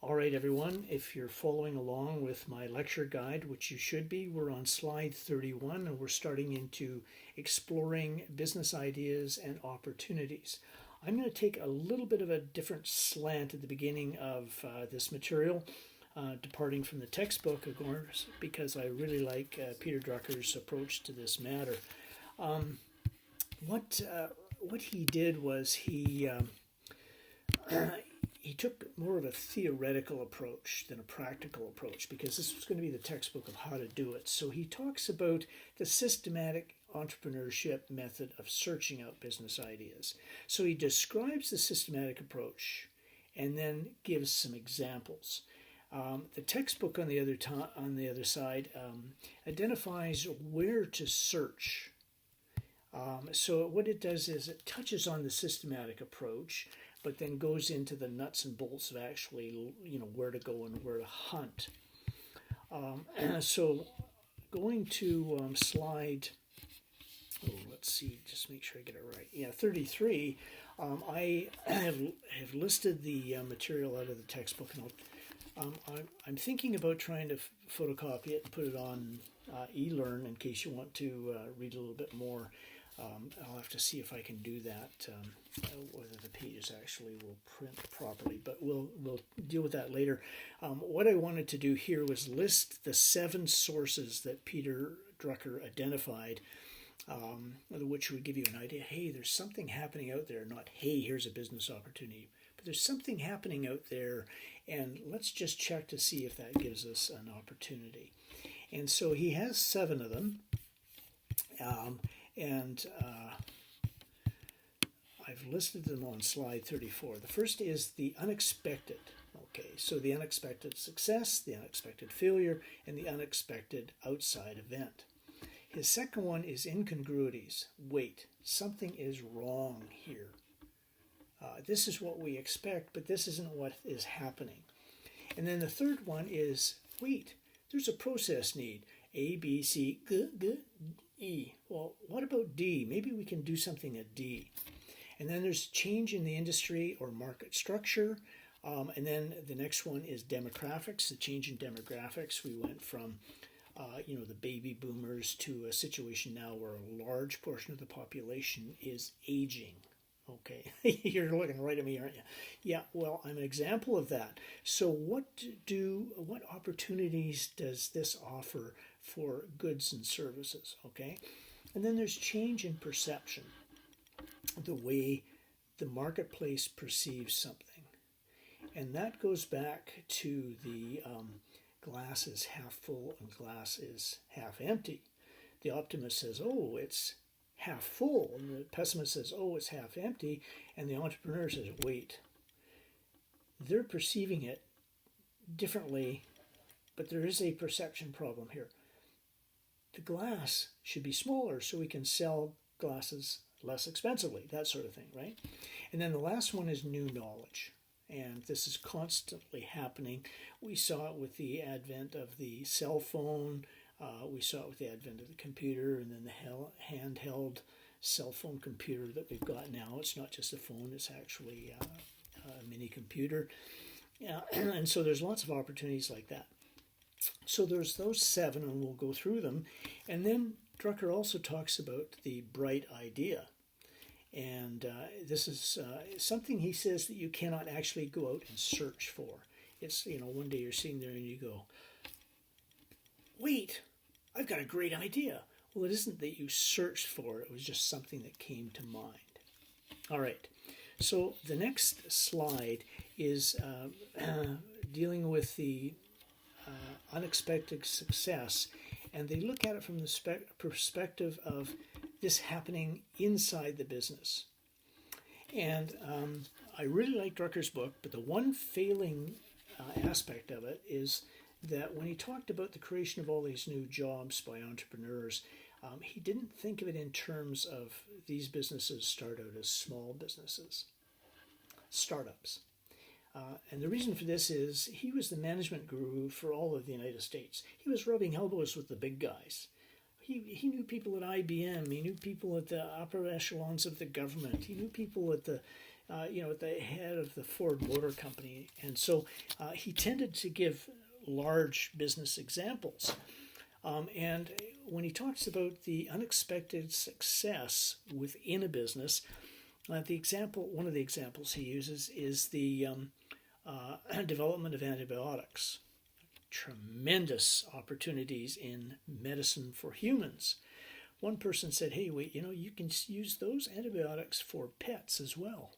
All right, everyone, if you're following along with my lecture guide, which you should be, we're on slide 31 and we're starting into exploring business ideas and opportunities. I'm going to take a little bit of a different slant at the beginning of this material, departing from the textbook, of course, because I really like Peter Drucker's approach to this matter. What he did was he took more of a theoretical approach than a practical approach, because this was going to be the textbook of how to do it. So he talks about the systematic entrepreneurship method of searching out business ideas. So he describes the systematic approach and then gives some examples. The textbook on the other side identifies where to search. So what it does is it touches on the systematic approach, but then goes into the nuts and bolts of actually, where to go and where to hunt. So going to slide, let's see, just make sure I get it right. Yeah, 33. I have listed the material out of the textbook, and I'm thinking about trying to photocopy it and put it on eLearn in case you want to read a little bit more. I'll have to see if I can do that, whether the pages actually will print properly, but we'll deal with that later. What I wanted to do here was list the 7 sources that Peter Drucker identified, which would give you an idea, hey, there's something happening out there, not, hey, here's a business opportunity, but there's something happening out there, and let's just check to see if that gives us an opportunity. And so he has 7 of them. I've listed them on slide 34. The first is the unexpected. Okay, so the unexpected success, the unexpected failure, and the unexpected outside event. His second one is incongruities. Wait, something is wrong here. This is what we expect, but this isn't what is happening. And then the third one is, wait, there's a process need. A, B, C, G, E. Well, what about D? Maybe we can do something at D. And then there's change in the industry or market structure. And then the next one is demographics, the change in demographics. We went from, the baby boomers to a situation now where a large portion of the population is aging. Okay, you're looking right at me, aren't you? Yeah, well, I'm an example of that. So what opportunities does this offer for goods and services? Okay, and then there's change in perception, the way the marketplace perceives something, and that goes back to the glass is half full and glass is half empty. The optimist says, oh, it's half full, and the pessimist says, oh, it's half empty, and the entrepreneur says, wait, they're perceiving it differently, but there is a perception problem here. The glass should be smaller so we can sell glasses less expensively, that sort of thing, right? And then the last one is new knowledge, and this is constantly happening. We saw it with the advent of the cell phone. We saw it with the advent of the computer, and then the handheld cell phone computer that we've got now. It's not just a phone, it's actually a mini computer. And so there's lots of opportunities like that. So there's those 7, and we'll go through them. And then Drucker also talks about the bright idea. And this is something he says that you cannot actually go out and search for. It's, one day you're sitting there and you go, wait, I've got a great idea. Well, it isn't that you searched for it. It was just something that came to mind. All right. So the next slide is dealing with the unexpected success. And they look at it from the perspective of this happening inside the business. And I really like Drucker's book, but the one failing aspect of it is that when he talked about the creation of all these new jobs by entrepreneurs, he didn't think of it in terms of these businesses start out as small businesses, startups. And the reason for this is he was the management guru for all of the United States. He was rubbing elbows with the big guys. he knew people at IBM. He knew people at the upper echelons of the government. He knew people at the at the head of the Ford Motor Company. And so he tended to give large business examples. And when he talks about the unexpected success within a business, one of the examples he uses is the development of antibiotics. Tremendous opportunities in medicine for humans. One person said, hey, wait, you can use those antibiotics for pets as well.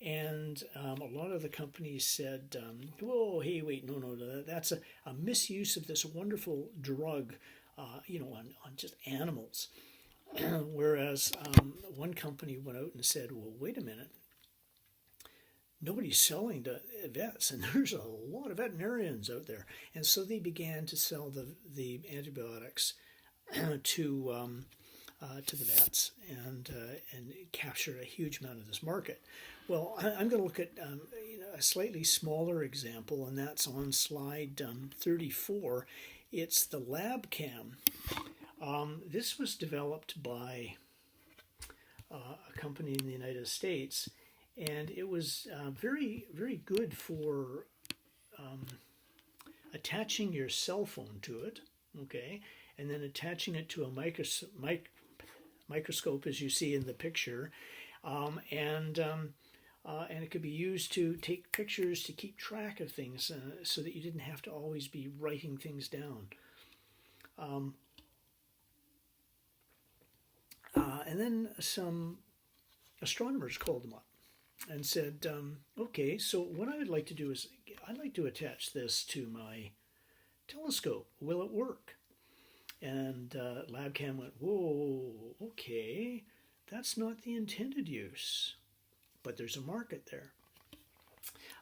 And a lot of the companies said, whoa, hey, wait, no, that's a misuse of this wonderful drug, on just animals. Whereas one company went out and said, well, wait a minute. Nobody's selling to vets, and there's a lot of veterinarians out there. And so they began to sell the antibiotics to the vets and captured a huge amount of this market. Well, I'm going to look at a slightly smaller example, and that's on slide 34. It's the LabCam. This was developed by a company in the United States, and it was very, very good for attaching your cell phone to it, okay, and then attaching it to a microscope, as you see in the picture, and it could be used to take pictures to keep track of things so that you didn't have to always be writing things down. And then some astronomers called them up and said, okay, so what I would like to do is I'd like to attach this to my telescope. Will it work? And LabCam went, whoa, okay, that's not the intended use, but there's a market there.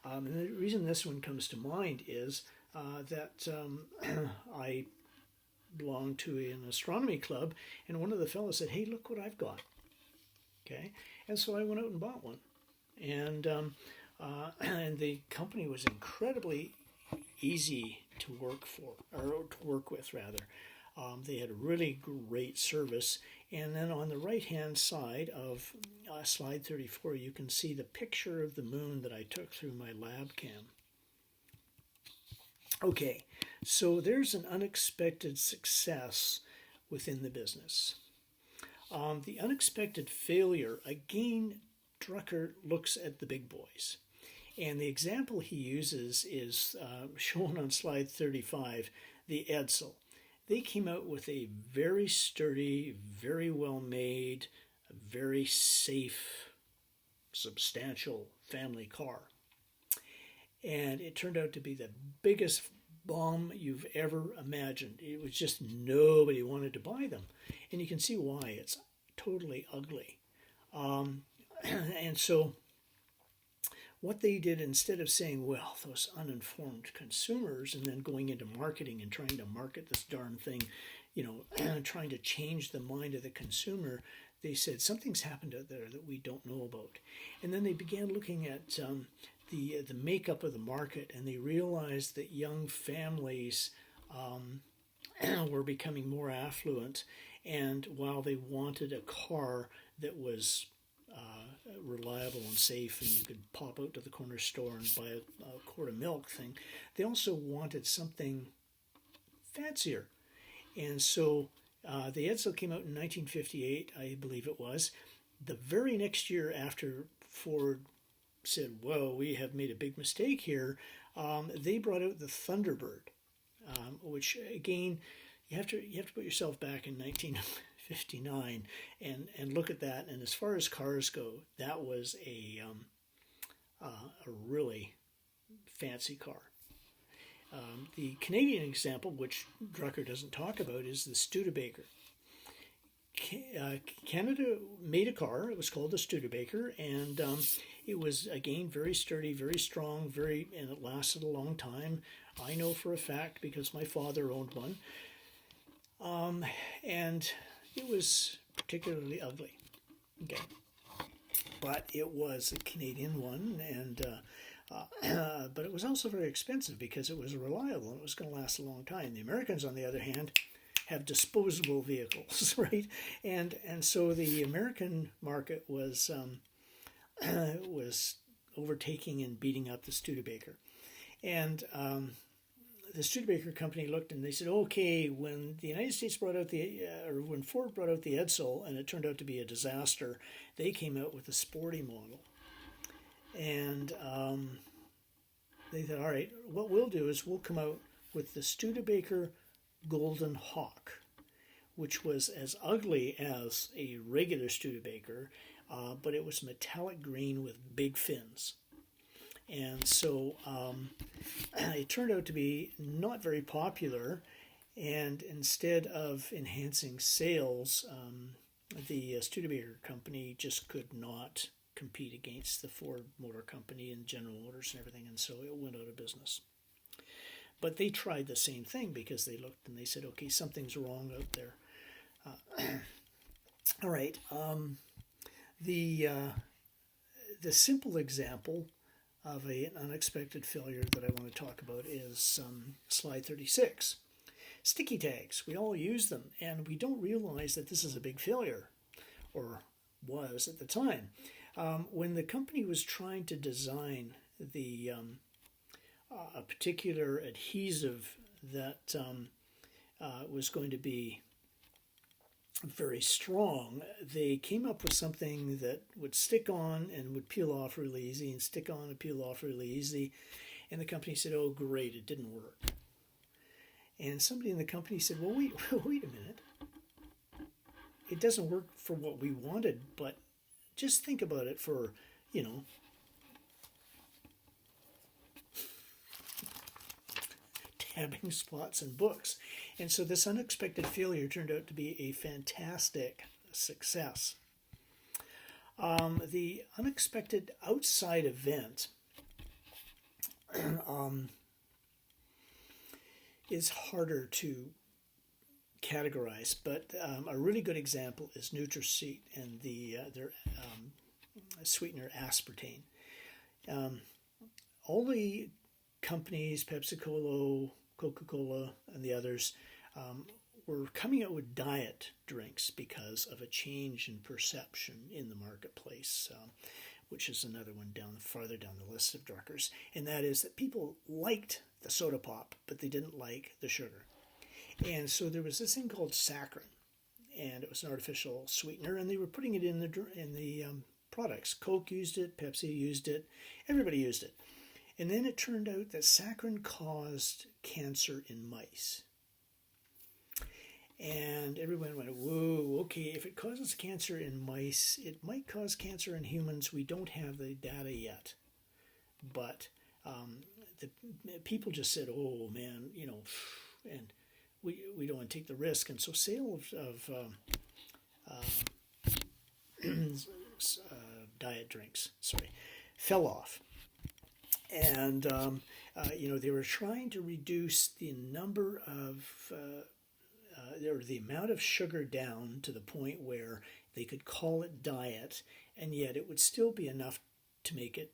And the reason this one comes to mind is that I belong to an astronomy club, and one of the fellows said, hey, look what I've got. Okay, and so I went out and bought one. And the company was incredibly easy to work with. They had a really great service. And then on the right-hand side of slide 34, you can see the picture of the moon that I took through my LabCam. Okay, so there's an unexpected success within the business. The unexpected failure, again, Drucker looks at the big boys. And the example he uses is shown on slide 35, the Edsel. They came out with a very sturdy, very well made, very safe, substantial family car. And it turned out to be the biggest bomb you've ever imagined. It was just nobody wanted to buy them. And you can see why. It's totally ugly. And so what they did, instead of saying, well, those uninformed consumers, and then going into marketing and trying to market this darn thing, trying to change the mind of the consumer, they said something's happened out there that we don't know about. And then they began looking at the makeup of the market, and they realized that young families were becoming more affluent, and while they wanted a car that was reliable and safe, and you could pop out to the corner store and buy a quart of milk thing, they also wanted something fancier. And so the Edsel came out in 1958, I believe it was. The very next year after Ford said, whoa, we have made a big mistake here, they brought out the Thunderbird, which again, you have to put yourself back in 1959 and look at that. And as far as cars go, that was a really fancy car. The Canadian example, which Drucker doesn't talk about, is the Studebaker. Canada made a car. It was called the Studebaker, and it was, again, very sturdy, very strong, and it lasted a long time. I know for a fact because my father owned one. And it was particularly ugly. Okay. But it was a Canadian one, and but it was also very expensive because it was reliable and it was going to last a long time. The Americans, on the other hand, have disposable vehicles, right? And so the American market was was overtaking and beating up the Studebaker. And the Studebaker company looked and they said, okay, when the United States brought out or when Ford brought out the Edsel and it turned out to be a disaster, they came out with a sporty model. And they thought, all right, what we'll do is we'll come out with the Studebaker Golden Hawk, which was as ugly as a regular Studebaker, but it was metallic green with big fins. And so it turned out to be not very popular, and instead of enhancing sales, the Studebaker company just could not compete against the Ford Motor Company and General Motors and everything, and so it went out of business. But they tried the same thing because they looked and they said, okay, something's wrong out there. All right. The simple example of an unexpected failure that I want to talk about is slide 36. Sticky tags. We all use them, and we don't realize that this is a big failure, or was at the time. When the company was trying to design a particular adhesive that was going to be very strong, they came up with something that would stick on and would peel off really easy, and stick on and peel off really easy. And the company said, oh, great, it didn't work. And somebody in the company said, well, wait a minute. It doesn't work for what we wanted, but just think about it for, tabbing spots in books. And so this unexpected failure turned out to be a fantastic success. The unexpected outside event is harder to categorize, but a really good example is Nutraseed and their sweetener aspartame. All the companies, Pepsi-Cola, Coca-Cola, and the others, were coming out with diet drinks because of a change in perception in the marketplace, which is another one farther down the list of drunkers, and that is that people liked the soda pop, but they didn't like the sugar. And so there was this thing called saccharin, and it was an artificial sweetener, and they were putting it in the products. Coke used it, Pepsi used it, everybody used it. And then it turned out that saccharin caused cancer in mice. And everyone went, whoa, okay, if it causes cancer in mice, it might cause cancer in humans. We don't have the data yet. But the people just said, oh, man, and we don't want to take the risk. And so sale of diet drinks, fell off. And, they were trying to reduce the number of, or the amount of sugar down to the point where they could call it diet, and yet it would still be enough to make it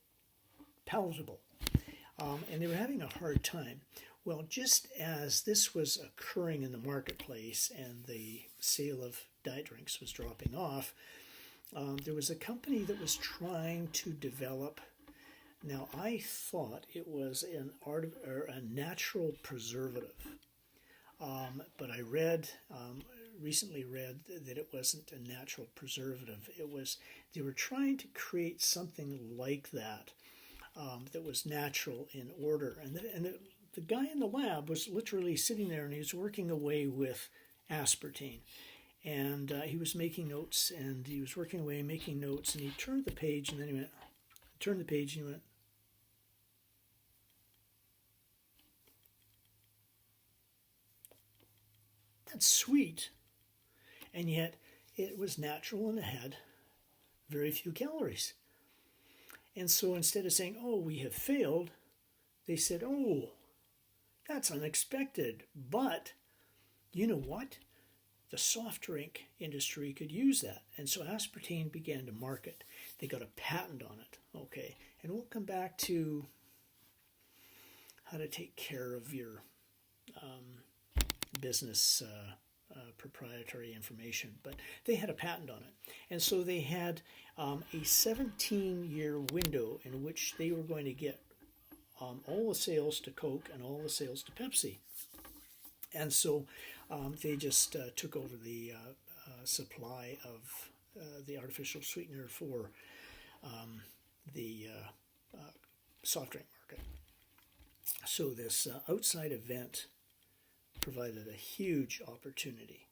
palatable. And they were having a hard time. Well, just as this was occurring in the marketplace and the sale of diet drinks was dropping off, there was a company that was trying to develop. Now, I thought it was a natural preservative, but I recently read that it wasn't a natural preservative. They were trying to create something like that that was natural in order, and the guy in the lab was literally sitting there and he was working away with aspartame. And he was making notes, and he was working away making notes, and he turned the page, and then he went, that's sweet. And yet it was natural and it had very few calories. And so instead of saying, oh, we have failed, they said, oh, that's unexpected. But you know what? The soft drink industry could use that. And so aspartame began to market. They got a patent on it. Okay. And we'll come back to how to take care of your business proprietary information, but they had a patent on it. And so they had a 17-year window in which they were going to get all the sales to Coke and all the sales to Pepsi. And so they just took over the supply of the artificial sweetener for the soft drink market. So this outside event provided a huge opportunity.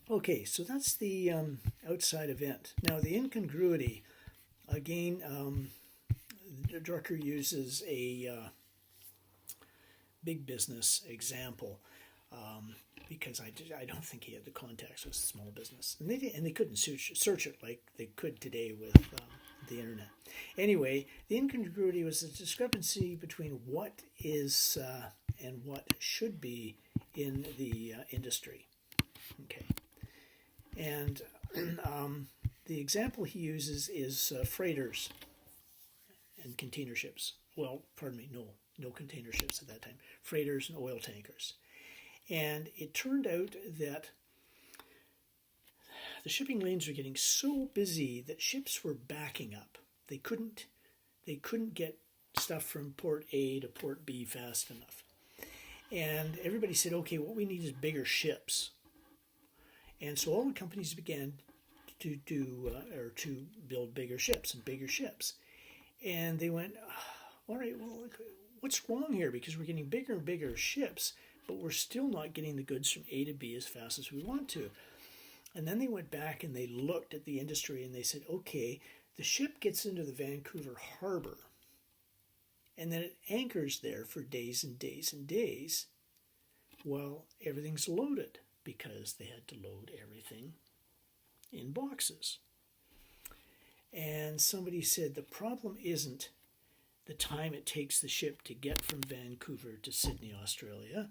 Okay, so that's the outside event. Now the incongruity, again, Drucker uses a big business example because I don't think he had the context with small business, and they couldn't search it like they could today with the internet. Anyway, the incongruity was the discrepancy between what is and what should be in the industry. Okay, and the example he uses is freighters and container ships. Well, pardon me, no container ships at that time. Freighters and oil tankers. And it turned out that the shipping lanes were getting so busy that ships were backing up. They couldn't get stuff from port A to port B fast enough. And everybody said, okay, what we need is bigger ships. And so all the companies began to build bigger ships and bigger ships. And they went, all right, well, what's wrong here? Because we're getting bigger and bigger ships, but we're still not getting the goods from A to B as fast as we want to. And then they went back and they looked at the industry and they said, okay, the ship gets into the Vancouver harbor and then it anchors there for days and days and days. Well, everything's loaded because they had to load everything in boxes. And somebody said the problem isn't the time it takes the ship to get from Vancouver to Sydney, Australia.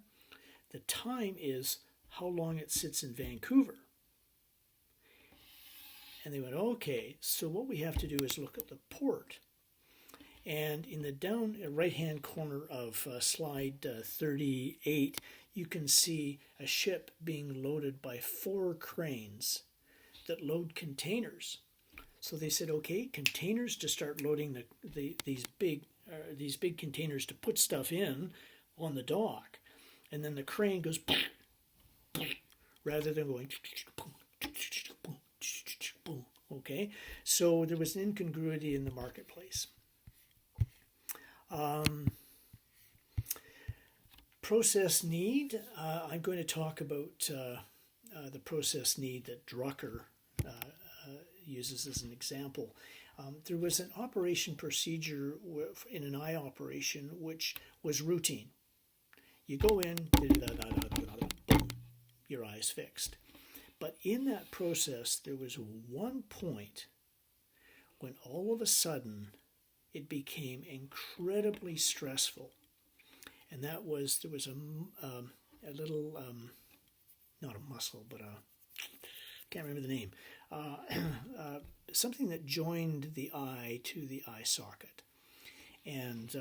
The time is how long it sits in Vancouver. And they went, okay, so what we have to do is look at the port. And in the down right-hand corner of slide 38, you can see a ship being loaded by 4 cranes that load containers. So they said, okay, containers to start loading these big containers to put stuff in on the dock. And then the crane goes rather than going. Okay, so there was an incongruity in the marketplace. Process need. I'm going to talk about the process need that Drucker uses as an example. There was an operation procedure in an eye operation which was routine. You go in, your eye is fixed. But in that process, there was one point when all of a sudden it became incredibly stressful. And that was, there was a little, not a muscle, but can't remember the name, something that joined the eye to the eye socket. And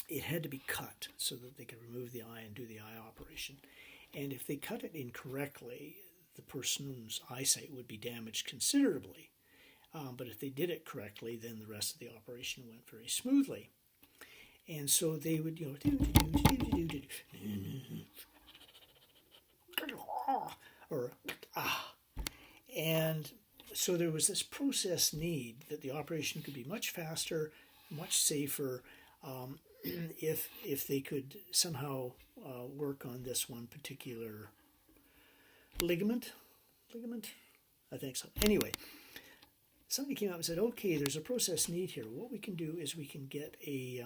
it had to be cut so that they could remove the eye and do the eye operation. And if they cut it incorrectly, the person's eyesight would be damaged considerably. But if they did it correctly, then the rest of the operation went very smoothly. And so they would, and so there was this process need that the operation could be much faster, much safer, if they could somehow work on this one particular ligament, I think so. Anyway, somebody came up and said, okay, there's a process need here. What we can do is we can get a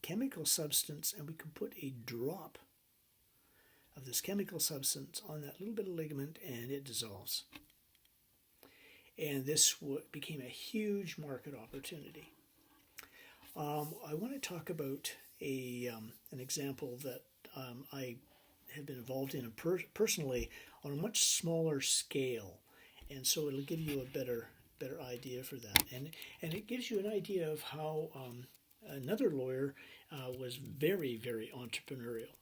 chemical substance and we can put a drop of this chemical substance on that little bit of ligament and it dissolves. And this became a huge market opportunity. I want to talk about an example that I have been involved in personally on a much smaller scale, and so it'll give you a better idea for that, and it gives you an idea of how another lawyer was very, very entrepreneurial.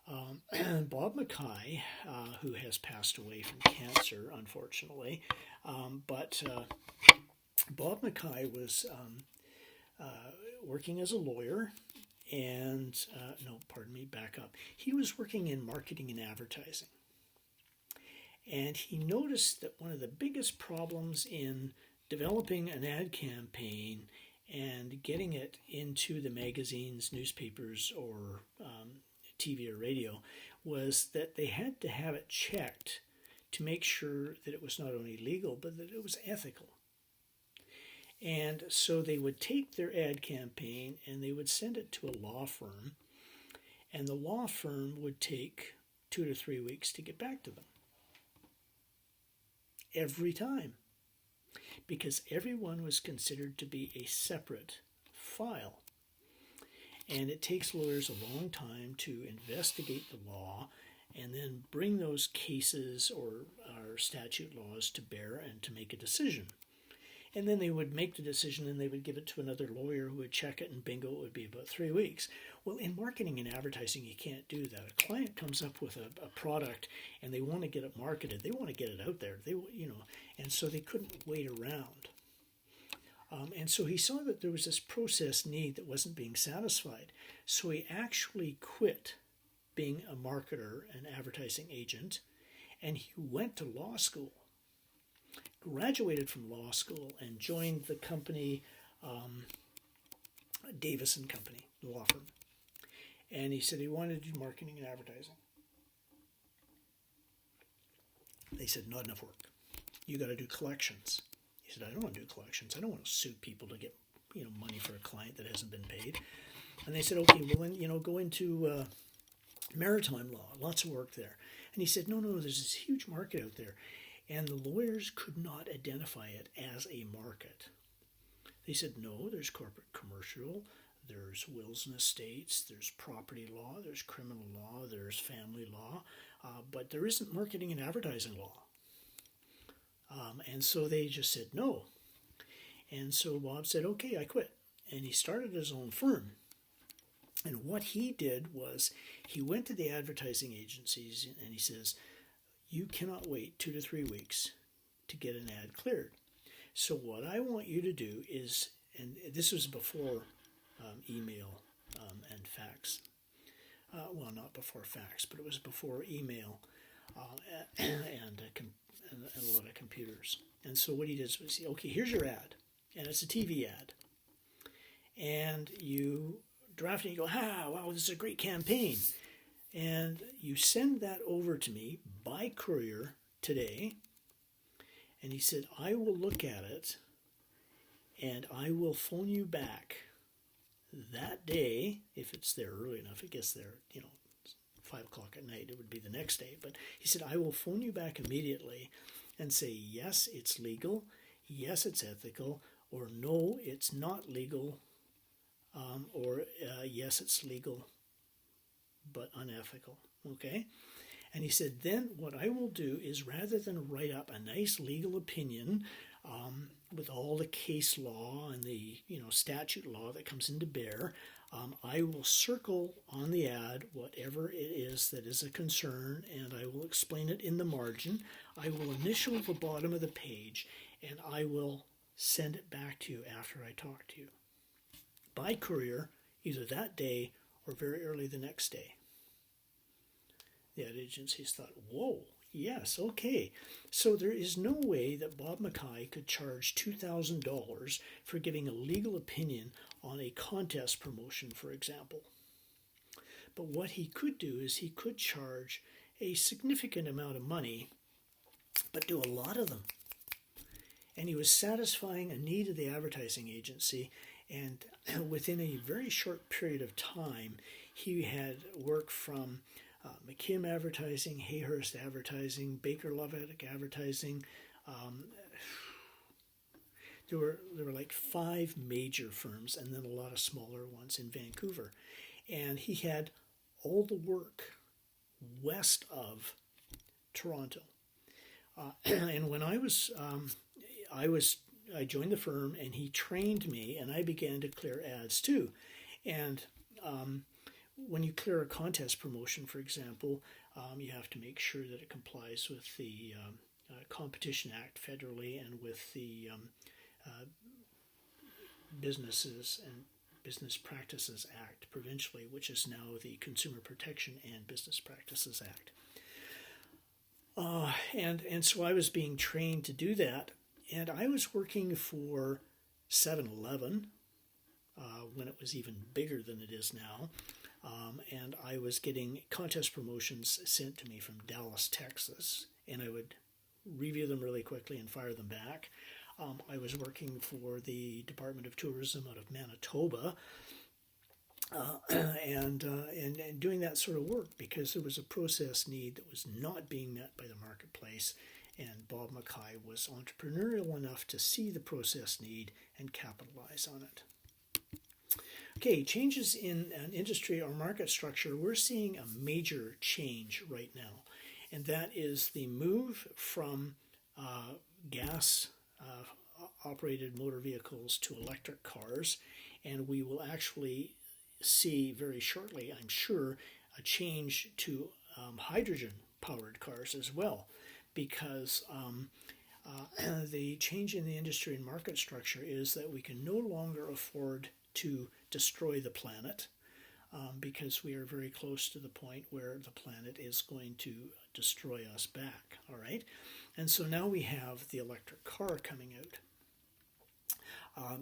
Bob Mackay, who has passed away from cancer, unfortunately, but Bob Mackay was working as a lawyer, and back up. He was working in marketing and advertising. And he noticed that one of the biggest problems in developing an ad campaign and getting it into the magazines, newspapers, or TV or radio was that they had to have it checked to make sure that it was not only legal, but that it was ethical. And so they would take their ad campaign and they would send it to a law firm, and the law firm would take 2 to 3 weeks to get back to them. Every time. Because everyone was considered to be a separate file. And it takes lawyers a long time to investigate the law and then bring those cases or statute laws to bear and to make a decision. And then they would make the decision and they would give it to another lawyer who would check it, and bingo, it would be about 3 weeks. Well, in marketing and advertising, you can't do that. A client comes up with a product and they want to get it marketed. They want to get it out there. And so they couldn't wait around. And so he saw that there was this process need that wasn't being satisfied. So he actually quit being a marketer and advertising agent, and he went to law school. Graduated from law school and joined the company, Davis & Company, the law firm. And he said he wanted to do marketing and advertising. They said, not enough work. You got to do collections. He said, I don't want to do collections. I don't want to sue people to get money for a client that hasn't been paid. And they said, okay, well then go into maritime law. Lots of work there. And he said, no, there's this huge market out there. And the lawyers could not identify it as a market. They said, no, there's corporate commercial, there's wills and estates, there's property law, there's criminal law, there's family law, but there isn't marketing and advertising law. And so they just said no. And so Bob said, okay, I quit. And he started his own firm. And what he did was he went to the advertising agencies and he says, you cannot wait 2 to 3 weeks to get an ad cleared. So what I want you to do is, and this was before email and fax. Well, not before fax, but it was before email and a lot of computers. And so what he did was, okay, here's your ad, and it's a TV ad. And you draft it and you go, wow, this is a great campaign. And you send that over to me by courier today. And he said, I will look at it and I will phone you back that day. If it's there early enough, it gets there, 5 o'clock at night, it would be the next day. But he said, I will phone you back immediately and say, yes, it's legal. Yes, it's ethical. Or no, it's not legal. Or yes, it's legal, but unethical, okay? And he said, then what I will do is, rather than write up a nice legal opinion with all the case law and the statute law that comes into bear, I will circle on the ad whatever it is that is a concern, and I will explain it in the margin. I will initial the bottom of the page, and I will send it back to you after I talk to you by courier, either that day or very early the next day. The ad agencies thought, whoa, yes, okay. So there is no way that Bob Mackay could charge $2,000 for giving a legal opinion on a contest promotion, for example. But what he could do is he could charge a significant amount of money, but do a lot of them. And he was satisfying a need of the advertising agency, and within a very short period of time, he had work from McKim Advertising, Hayhurst Advertising, Baker Lovatic Advertising. There were like 5 major firms and then a lot of smaller ones in Vancouver. And he had all the work west of Toronto. And when I joined the firm, and he trained me, and I began to clear ads too. And when you clear a contest promotion, for example, you have to make sure that it complies with the Competition Act federally and with the Businesses and Business Practices Act provincially, which is now the Consumer Protection and Business Practices Act. And so I was being trained to do that, and I was working for 7-Eleven when it was even bigger than it is now, and I was getting contest promotions sent to me from Dallas, Texas, and I would review them really quickly and fire them back. I was working for the Department of Tourism out of Manitoba, and doing that sort of work because there was a process need that was not being met by the marketplace, and Bob Mackay was entrepreneurial enough to see the process need and capitalize on it. Okay, changes in an industry or market structure. We're seeing a major change right now, and that is the move from gas operated motor vehicles to electric cars, and we will actually see very shortly, I'm sure, a change to hydrogen powered cars as well, because the change in the industry and market structure is that we can no longer afford to destroy the planet, because we are very close to the point where the planet is going to destroy us back, all right? And so now we have the electric car coming out.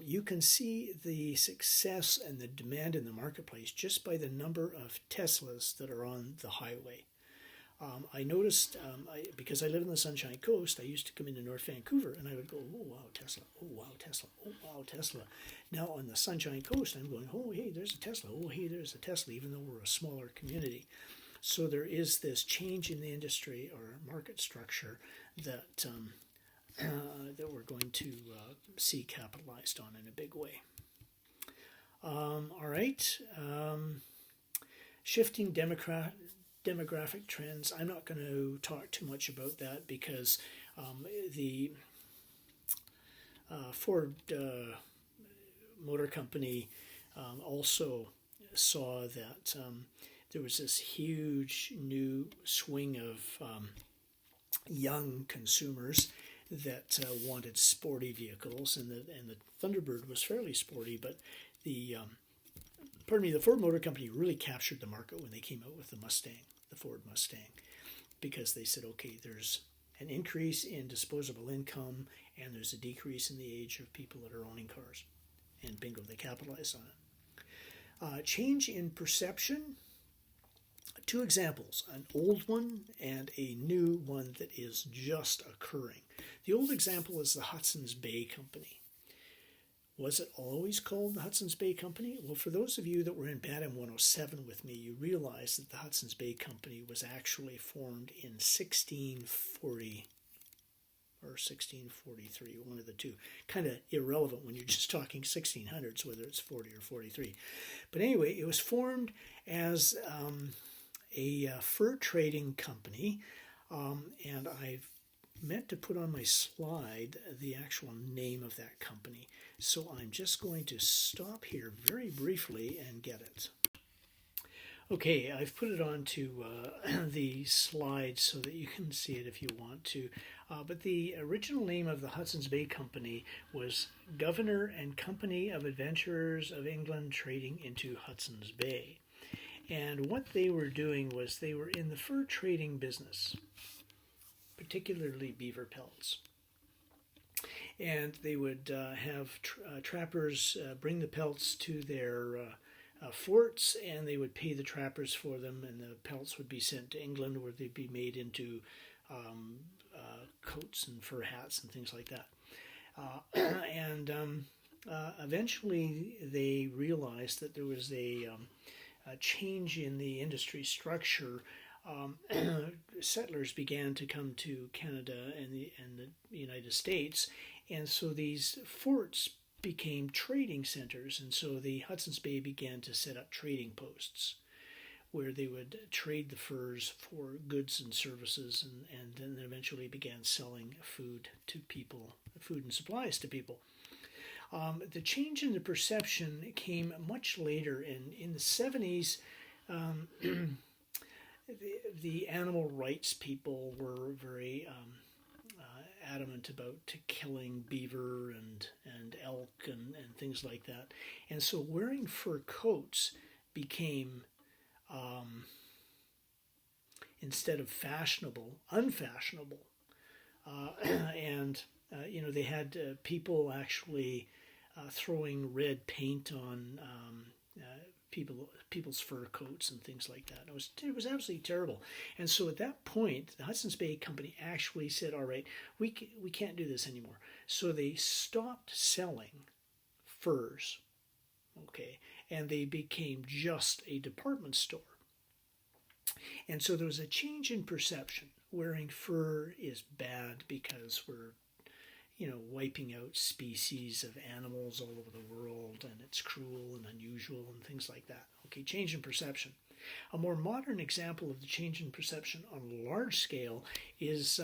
You can see the success and the demand in the marketplace just by the number of Teslas that are on the highway. I noticed, because I live in the Sunshine Coast, I used to come into North Vancouver and I would go, oh wow, Tesla, oh wow, Tesla, oh wow, Tesla. Now on the Sunshine Coast, I'm going, oh hey, there's a Tesla, oh hey, there's a Tesla, even though we're a smaller community. So there is this change in the industry or market structure that that we're going to see capitalized on in a big way. All right. Shifting demographic trends. I'm not going to talk too much about that because the Ford Motor Company also saw that there was this huge new swing of young consumers that wanted sporty vehicles, and the Thunderbird was fairly sporty, but the Ford Motor Company really captured the market when they came out with the Mustang, the Ford Mustang, because they said, okay, there's an increase in disposable income and there's a decrease in the age of people that are owning cars, and bingo, they capitalized on it. Change in perception. Two examples, an old one and a new one that is just occurring. The old example is the Hudson's Bay Company. Was it always called the Hudson's Bay Company? Well, for those of you that were in BADM 107 with me, you realize that the Hudson's Bay Company was actually formed in 1640 or 1643, one of the two. Kind of irrelevant when you're just talking 1600s, whether it's 40 or 43. But anyway, it was formed as a fur trading company, and I've meant to put on my slide the actual name of that company. So I'm just going to stop here very briefly and get it. Okay, I've put it onto the slide so that you can see it if you want to. But the original name of the Hudson's Bay Company was Governor and Company of Adventurers of England Trading into Hudson's Bay. And what they were doing was they were in the fur trading business, particularly beaver pelts. And they would have trappers bring the pelts to their forts, and they would pay the trappers for them, and the pelts would be sent to England where they'd be made into coats and fur hats and things like that. Eventually they realized that there was a change in the industry structure. Settlers began to come to Canada and the United States, and so these forts became trading centers, and so the Hudson's Bay began to set up trading posts where they would trade the furs for goods and services, and then eventually began selling food to people, food and supplies to people. The change in the perception came much later. In the 70s, the animal rights people were very adamant about killing beaver and elk and things like that. And so wearing fur coats became, instead of fashionable, unfashionable. They had people actually throwing red paint on people's fur coats and things like that. It was absolutely terrible. And so at that point, the Hudson's Bay Company actually said, "All right, we can't do this anymore." So they stopped selling furs, okay, and they became just a department store. And so there was a change in perception. Wearing fur is bad because we're wiping out species of animals all over the world, and it's cruel and unusual and things like that. Okay, change in perception. A more modern example of the change in perception on a large scale is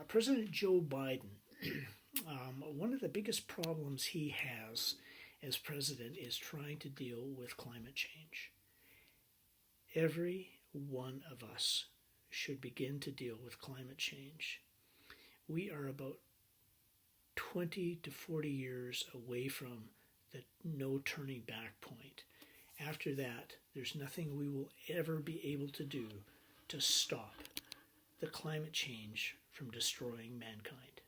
President Joe Biden. One of the biggest problems he has as president is trying to deal with climate change. Every one of us should begin to deal with climate change. We are about 20 to 40 years away from the no turning back point. After that, there's nothing we will ever be able to do to stop the climate change from destroying mankind.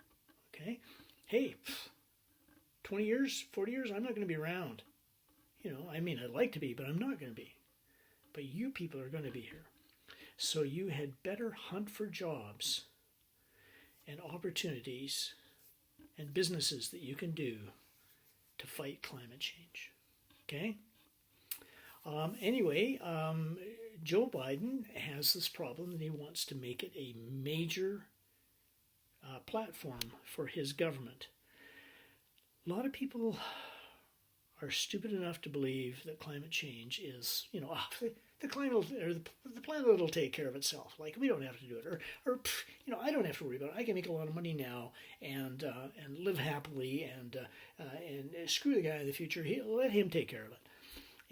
Okay? Hey, 20 years, 40 years, I'm not going to be around. I'd like to be, but I'm not going to be. But you people are going to be here. So you had better hunt for jobs and opportunities and businesses that you can do to fight climate change. Okay? Joe Biden has this problem and he wants to make it a major platform for his government. A lot of people are stupid enough to believe that climate change is, the planet will take care of itself. Like, we don't have to do it, or I don't have to worry about it. I can make a lot of money now and live happily and screw the guy in the future. Let him take care of it.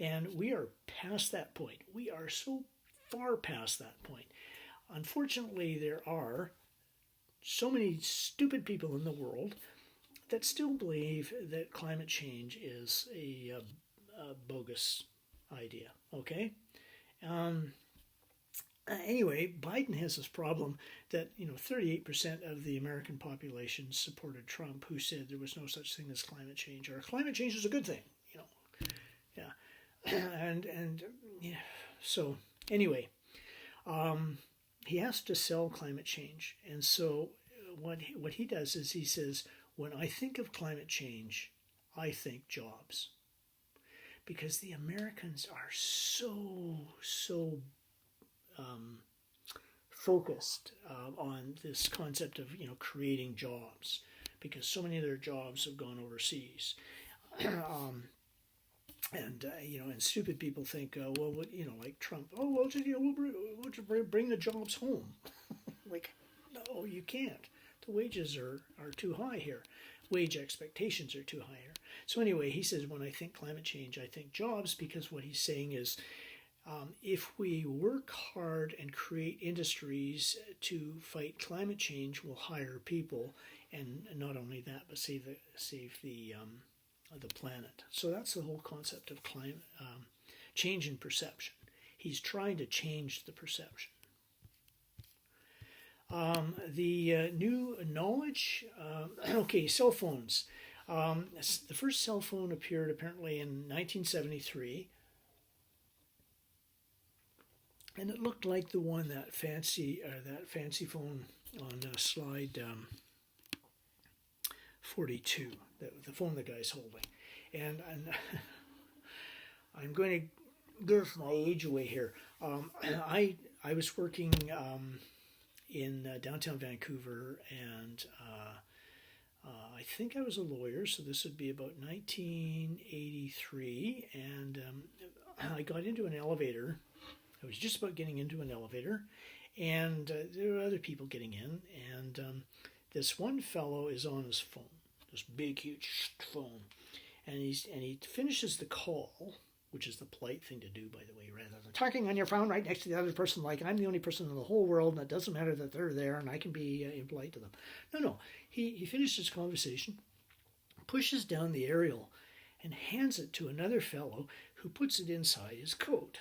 And we are past that point. We are so far past that point. Unfortunately, there are so many stupid people in the world that still believe that climate change is a bogus idea. Okay. Biden has this problem that 38% of the American population supported Trump, who said there was no such thing as climate change, or climate change is a good thing. He has to sell climate change, and so what he does is he says, when I think of climate change, I think jobs. Because the Americans are so focused on this concept of creating jobs, because so many of their jobs have gone overseas, and stupid people think, like Trump, we'll bring the jobs home. Like, no, you can't. The wages are too high here. Wage expectations are too high here. So anyway, he says, when I think climate change, I think jobs, because what he's saying is, if we work hard and create industries to fight climate change, we'll hire people, and not only that, but save the planet. So that's the whole concept of climate change in perception. He's trying to change the perception. The new knowledge, cell phones. The first cell phone appeared apparently in 1973, and it looked like the one, that fancy phone on slide 42, the phone the guy's holding. And I'm going to give my age away here. I was working in downtown Vancouver, and I think I was a lawyer, so this would be about 1983, and I got into an elevator. I was just about getting into an elevator, and there were other people getting in, and this one fellow is on his phone, this big, huge phone, and he finishes the call, which is the polite thing to do, by the way, rather than talking on your phone right next to the other person like I'm the only person in the whole world and it doesn't matter that they're there and I can be impolite to them. No. He finished his conversation, pushes down the aerial, and hands it to another fellow who puts it inside his coat.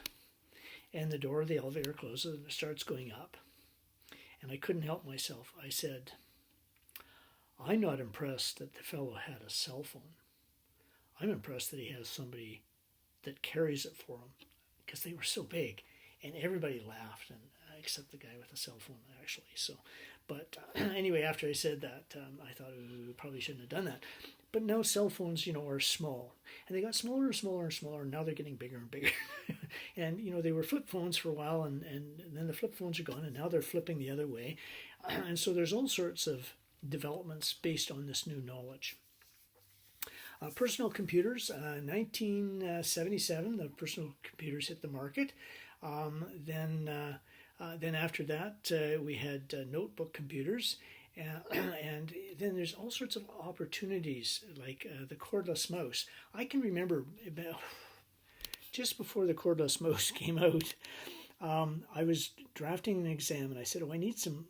And the door of the elevator closes and it starts going up. And I couldn't help myself. I said, I'm not impressed that the fellow had a cell phone. I'm impressed that he has somebody that carries it for him, because they were so big. And everybody laughed, and except the guy with the cell phone, actually. So, but anyway, after I said that, I thought we probably shouldn't have done that. But now cell phones, are small. And they got smaller and smaller and smaller, and now they're getting bigger and bigger. And, they were flip phones for a while, and then the flip phones are gone, and now they're flipping the other way. And so there's all sorts of developments based on this new knowledge. Personal computers, 1977, the personal computers hit the market. Then after that, we had notebook computers. And then there's all sorts of opportunities, like the cordless mouse. I can remember just before the cordless mouse came out, I was drafting an exam, and I said, I need some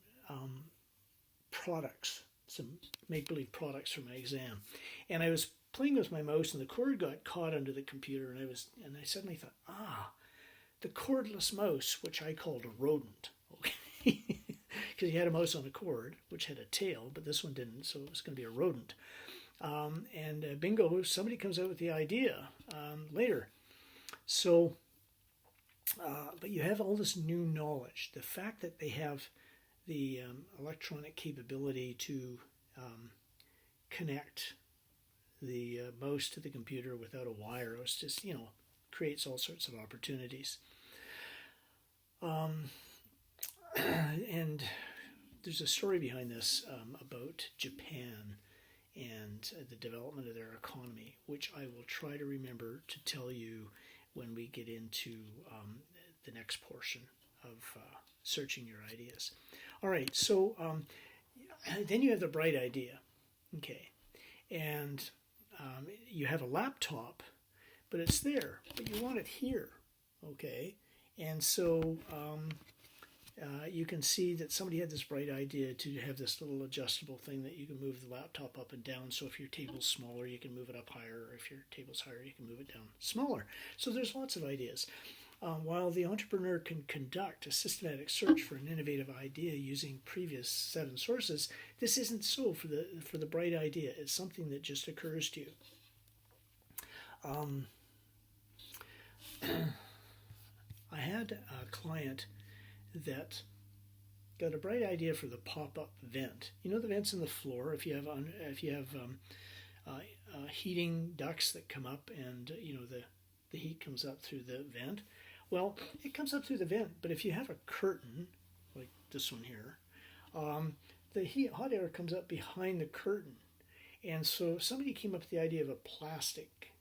products, some make-believe products for my exam. And I was playing with my mouse, and the cord got caught under the computer, and I suddenly thought, the cordless mouse, which I called a rodent, okay, because you had a mouse on a cord, which had a tail, but this one didn't, so it was going to be a rodent. And bingo, somebody comes out with the idea later. So, but you have all this new knowledge. The fact that they have the electronic capability to connect the mouse to the computer without a wire, it's just, creates all sorts of opportunities. And there's a story behind this about Japan and the development of their economy, which I will try to remember to tell you when we get into the next portion of searching your ideas. All right, so then you have the bright idea, okay, and you have a laptop, but it's there, but you want it here, okay, and so you can see that somebody had this bright idea to have this little adjustable thing that you can move the laptop up and down. So if your table's smaller, you can move it up higher, or if your table's higher, you can move it down smaller. So there's lots of ideas. While the entrepreneur can conduct a systematic search for an innovative idea using previous 7 sources, this isn't so for the bright idea. It's something that just occurs to you. I had a client that got a bright idea for the pop-up vent. You know the vents in the floor. If you have heating ducts that come up, and the heat comes up through the vent. Well, it comes up through the vent, but if you have a curtain like this one here, the hot air comes up behind the curtain, and so somebody came up with the idea of a plastic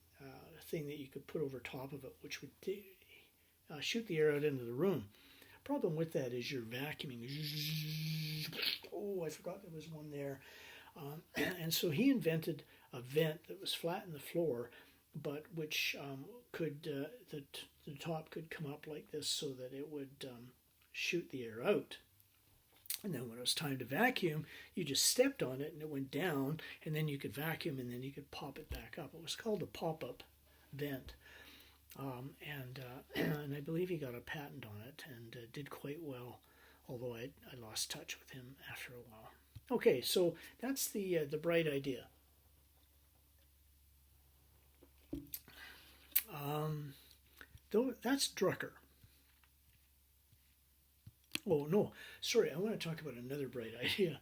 thing that you could put over top of it, which would shoot the air out into the room. Problem with that is you're vacuuming. Oh, I forgot there was one there. And so he invented a vent that was flat in the floor, but which could the top could come up like this so that it would shoot the air out. And then when it was time to vacuum, you just stepped on it and it went down, and then you could vacuum, and then you could pop it back up. It was called a pop-up vent. And I believe he got a patent on it and did quite well, although I lost touch with him after a while. Okay, so that's the bright idea. That's Drucker. Oh no, sorry, I want to talk about another bright idea.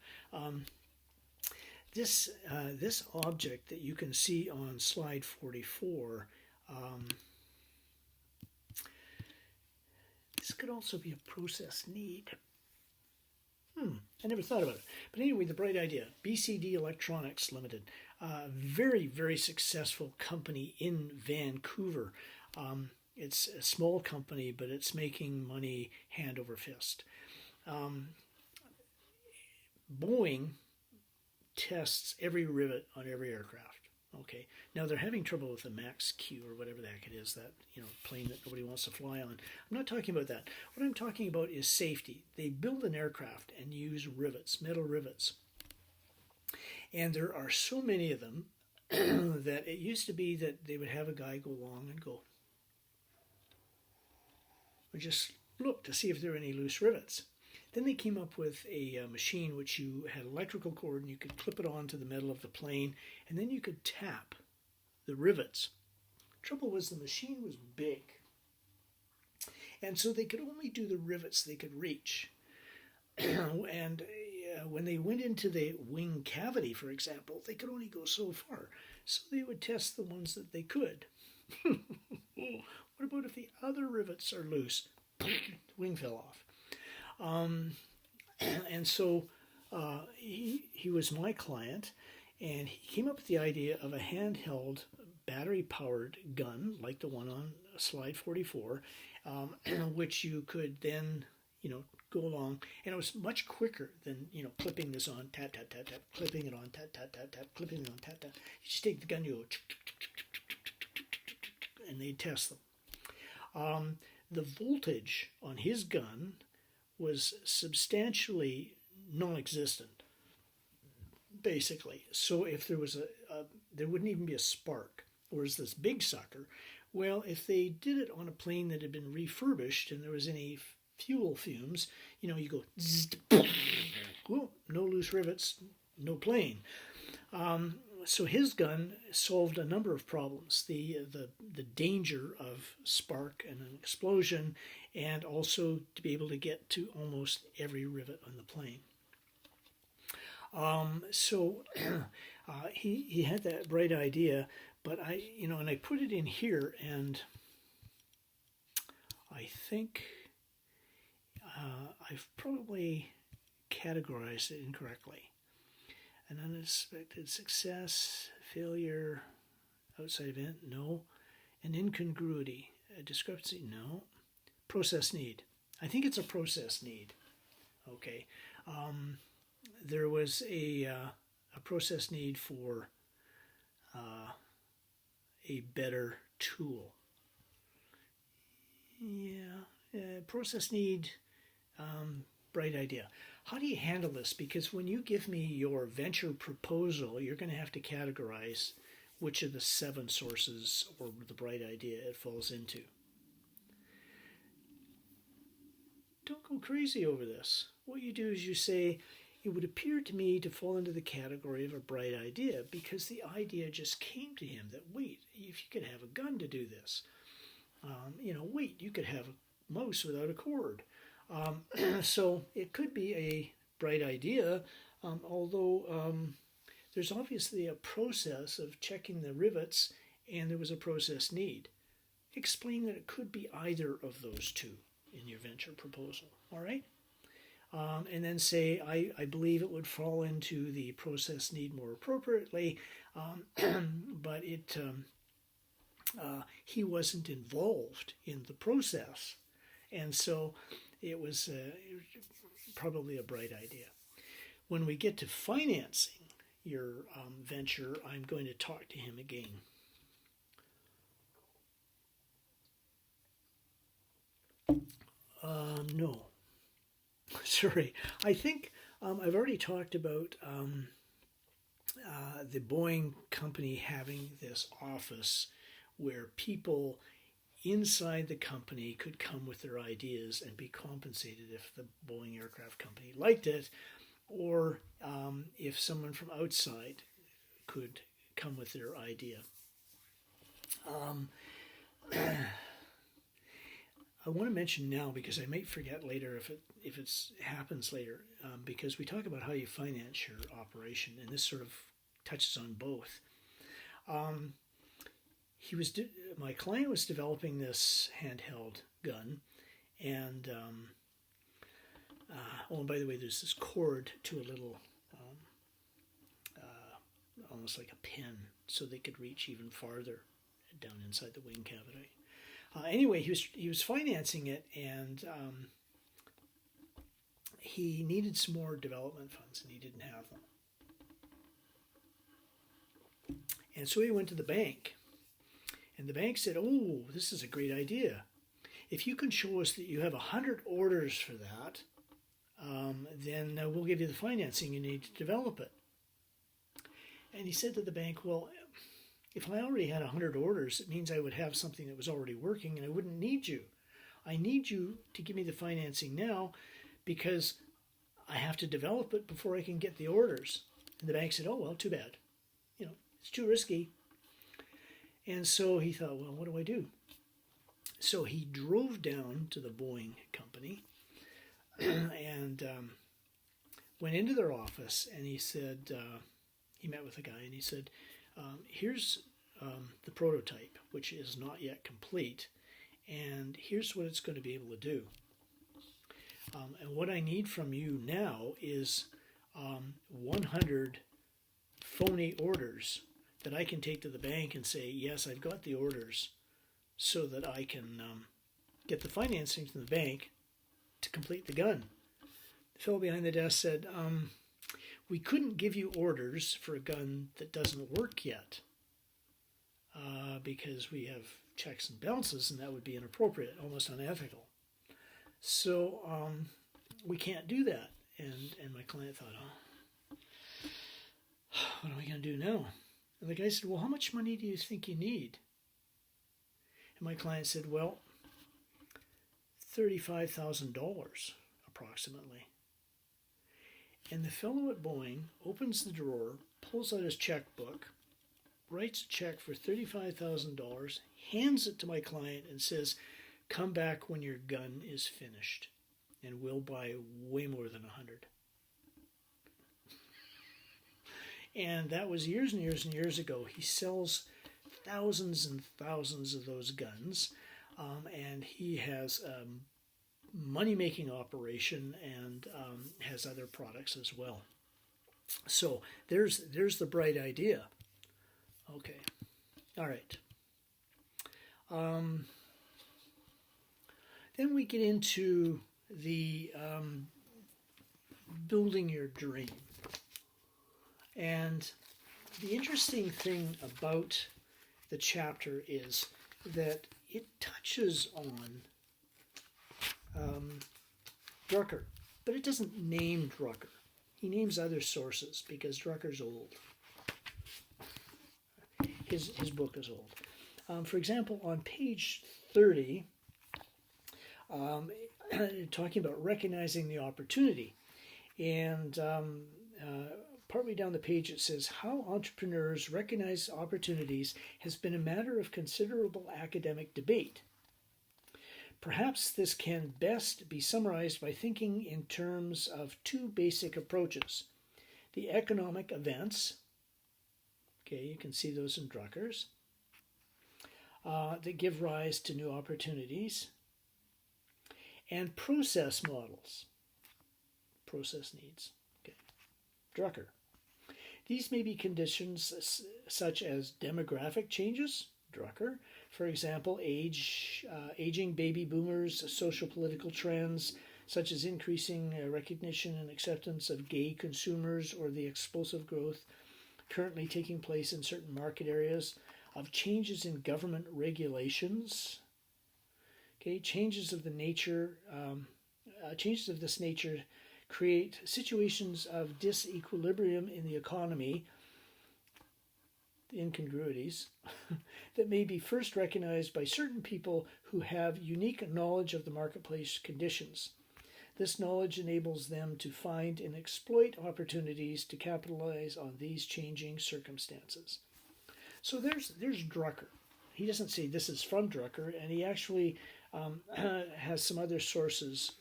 This object that you can see on slide 44. This could also be a process need. I never thought about it. But anyway, the bright idea. BCD Electronics Limited. Very, very successful company in Vancouver. It's a small company, but it's making money hand over fist. Boeing tests every rivet on every aircraft. Okay, now they're having trouble with the Max Q or whatever the heck it is, that plane that nobody wants to fly on. I'm not talking about that. What I'm talking about is safety. They build an aircraft and use rivets, metal rivets, and there are so many of them that it used to be that they would have a guy go along and go, or just look to see if there are any loose rivets. Then they came up with a machine which you had electrical cord and you could clip it onto the metal of the plane, and then you could tap the rivets. Trouble was the machine was big, and so they could only do the rivets they could reach. And when they went into the wing cavity, for example, they could only go so far. So they would test the ones that they could. What about if the other rivets are loose? The wing fell off. And so he was my client, and he came up with the idea of a handheld battery-powered gun, like the one on slide 44, which you could then, go along, and it was much quicker than, clipping this on, tap, tap, tap, tap, clipping it on, tap, tap, tap, tap, clipping it on, tap, tap. You just take the gun, you go, and they test them. The voltage on his gun was substantially non-existent, basically. So if there was there wouldn't even be a spark. Whereas this big sucker, well, if they did it on a plane that had been refurbished and there was any fuel fumes, you go, well, no loose rivets, no plane. So his gun solved a number of problems: the danger of spark and an explosion, and also to be able to get to almost every rivet on the plane. He had that bright idea, but and I put it in here, and I think I've probably categorized it incorrectly. An unexpected success, failure, outside event, no. An incongruity, a discrepancy, no. Process need. I think it's a process need. Okay. There was a process need for a better tool. Yeah, process need, bright idea. How do you handle this? Because when you give me your venture proposal, you're going to have to categorize which of the 7 sources or the bright idea it falls into. Don't go crazy over this. What you do is you say, it would appear to me to fall into the category of a bright idea because the idea just came to him that, wait, if you could have a gun to do this, wait, you could have a mouse without a cord. So it could be a bright idea, although there's obviously a process of checking the rivets, and there was a process need. Explain that it could be either of those two in your venture proposal, all right? And then say, I believe it would fall into the process need more appropriately, but he wasn't involved in the process, and so it was probably a bright idea. When we get to financing your venture, I'm going to talk to him again. No. Sorry. I think I've already talked about the Boeing company having this office where people inside the company could come with their ideas and be compensated if the Boeing aircraft company liked it, or if someone from outside could come with their idea. I want to mention now, because I might forget later if it happens later, because we talk about how you finance your operation, and this sort of touches on both. My client was developing this handheld gun, and and by the way, there's this cord to a little, almost like a pin, so they could reach even farther down inside the wing cavity. Anyway, he was financing it, and he needed some more development funds, and he didn't have them. And so he went to the bank. And the bank said, oh, this is a great idea. If you can show us that you have 100 orders for that, then we'll give you the financing you need to develop it. And he said to the bank, well, if I already had 100 orders, it means I would have something that was already working and I wouldn't need you. I need you to give me the financing now because I have to develop it before I can get the orders. And the bank said, oh, well, too bad. It's too risky. And so he thought, well, what do I do? So he drove down to the Boeing company and went into their office, and he said, he met with a guy, and he said, here's the prototype, which is not yet complete, and here's what it's going to be able to do. And what I need from you now is 100 phony orders that I can take to the bank and say, yes, I've got the orders, so that I can get the financing from the bank to complete the gun. The fellow behind the desk said, we couldn't give you orders for a gun that doesn't work yet because we have checks and balances, and that would be inappropriate, almost unethical. So we can't do that. And my client thought, oh, what are we going to do now? And the guy said, well, how much money do you think you need? And my client said, well, $35,000 approximately. And the fellow at Boeing opens the drawer, pulls out his checkbook, writes a check for $35,000, hands it to my client and says, come back when your gun is finished and we'll buy way more than 100. And that was years and years and years ago. He sells thousands and thousands of those guns, and he has a money-making operation and has other products as well. So there's the bright idea. Okay, all right. Then we get into the building your dream. And the interesting thing about the chapter is that it touches on Drucker, but it doesn't name Drucker. He names other sources because Drucker's old. His book is old. For example, on page 30, talking about recognizing the opportunity, and partway down the page it says, how entrepreneurs recognize opportunities has been a matter of considerable academic debate. Perhaps this can best be summarized by thinking in terms of two basic approaches. The economic events, okay, you can see those in Drucker's, that give rise to new opportunities, and process models, process needs, okay, Drucker. These may be conditions such as demographic changes, Drucker, for example, aging baby boomers, social political trends such as increasing recognition and acceptance of gay consumers or the explosive growth currently taking place in certain market areas, of changes in government regulations, okay, changes of this nature create situations of disequilibrium in the economy, the incongruities, that may be first recognized by certain people who have unique knowledge of the marketplace conditions. This knowledge enables them to find and exploit opportunities to capitalize on these changing circumstances. So there's Drucker. He doesn't say this is from Drucker, and he actually has some other sources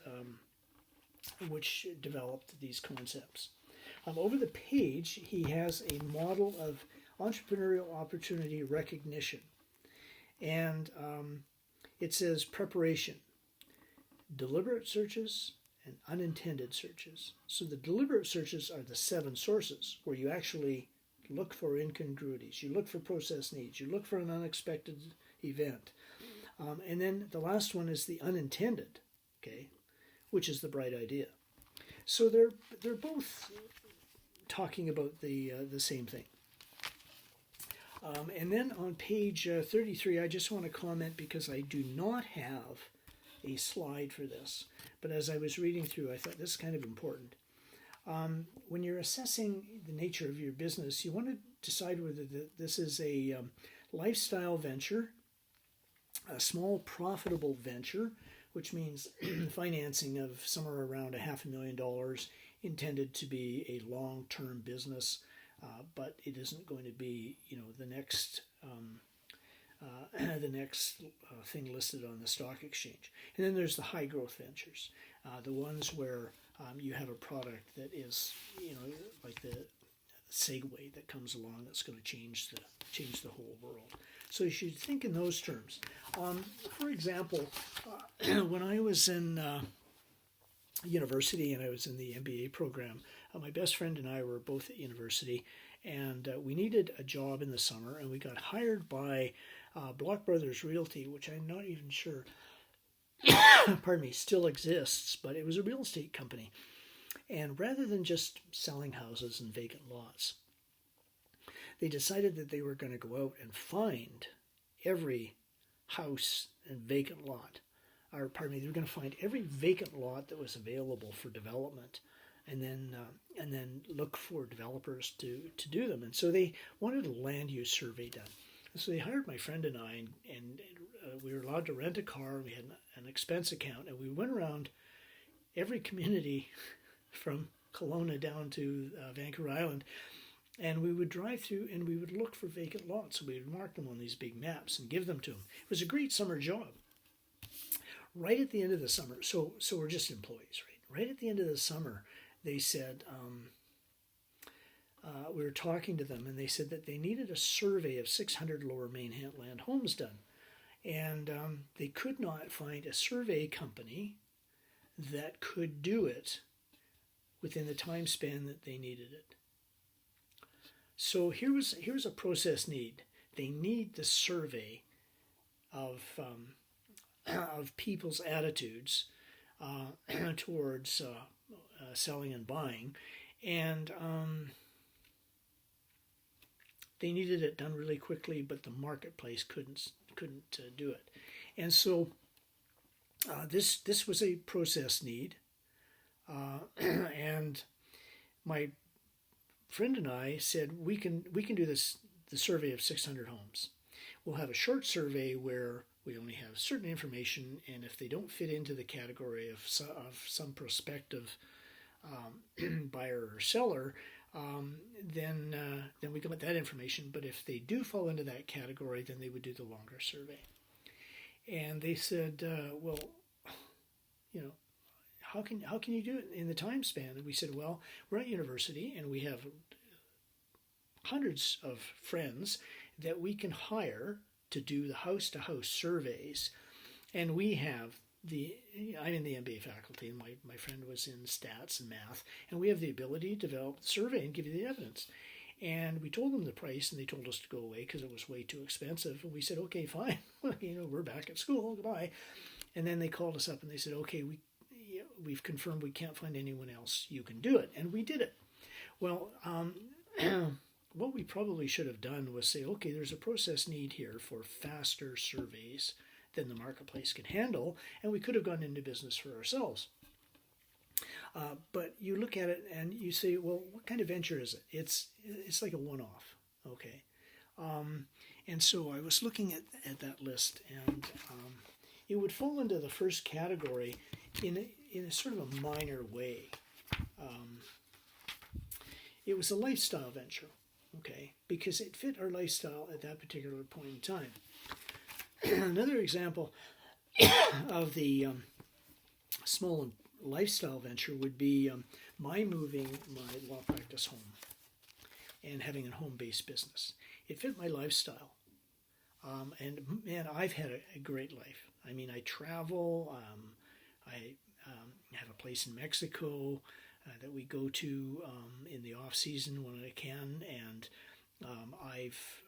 which developed these concepts. Over the page, he has a model of entrepreneurial opportunity recognition. And it says preparation, deliberate searches, and unintended searches. So the deliberate searches are the 7 sources where you actually look for incongruities, you look for process needs, you look for an unexpected event. And then the last one is the unintended, okay, which is the bright idea. So they're both talking about the same thing. And then on page 33, I just want to comment because I do not have a slide for this. But as I was reading through, I thought this is kind of important. When you're assessing the nature of your business, you want to decide whether this is a lifestyle venture, a small profitable venture, which means financing of somewhere around $500,000 intended to be a long-term business, but it isn't going to be, the next thing listed on the stock exchange. And then there's the high growth ventures, the ones where you have a product that is, like the Segway that comes along that's going to change the whole world. So you should think in those terms. For example, when I was in university and I was in the MBA program, my best friend and I were both at university, and we needed a job in the summer, and we got hired by Block Brothers Realty, which I'm not even sure, pardon me, still exists, but it was a real estate company. And rather than just selling houses and vacant lots, they decided that they were going to go out and find every house and vacant lot. They were going to find every vacant lot that was available for development, and then look for developers to do them. And so they wanted a land use survey done. And so they hired my friend and I, and we were allowed to rent a car. We had an expense account, and we went around every community from Kelowna down to Vancouver Island, and we would drive through and we would look for vacant lots. So we would mark them on these big maps and give them to them. It was a great summer job. Right at the end of the summer, so we're just employees, right? Right at the end of the summer, they said, we were talking to them, and they said that they needed a survey of 600 Lower Mainland homes done. And they could not find a survey company that could do it within the time span that they needed it. So here's a process need. They need the survey of people's attitudes towards selling and buying, and they needed it done really quickly, but the marketplace couldn't do it. And so this was a process need, and my friend and I said we can do the survey of 600 homes. We'll have a short survey where we only have certain information, and if they don't fit into the category of some prospective buyer or seller, then we come at that information. But if they do fall into that category, then they would do the longer survey. And they said, well, how can you do it in the time span? And we said, well, we're at university and we have hundreds of friends that we can hire to do the house-to-house surveys. And we have I'm in the MBA faculty, and my friend was in stats and math, and we have the ability to develop the survey and give you the evidence. And we told them the price, and they told us to go away because it was way too expensive. And we said, okay, fine. We're back at school. Goodbye. And then they called us up and they said, okay, we've confirmed we can't find anyone else. You can do it. And we did it. Well, what we probably should have done was say, okay, there's a process need here for faster surveys than the marketplace can handle, and we could have gone into business for ourselves. But you look at it and you say, well, what kind of venture is it? It's like a one-off, okay? And so I was looking at that list, and it would fall into the first category in a sort of a minor way. It was a lifestyle venture, okay, because it fit our lifestyle at that particular point in time. Another example of the small lifestyle venture would be my moving my law practice home and having a home-based business. It fit my lifestyle. And man, I've had a great life. I mean, I travel. I have a place in Mexico that we go to in the off season when I can, and I've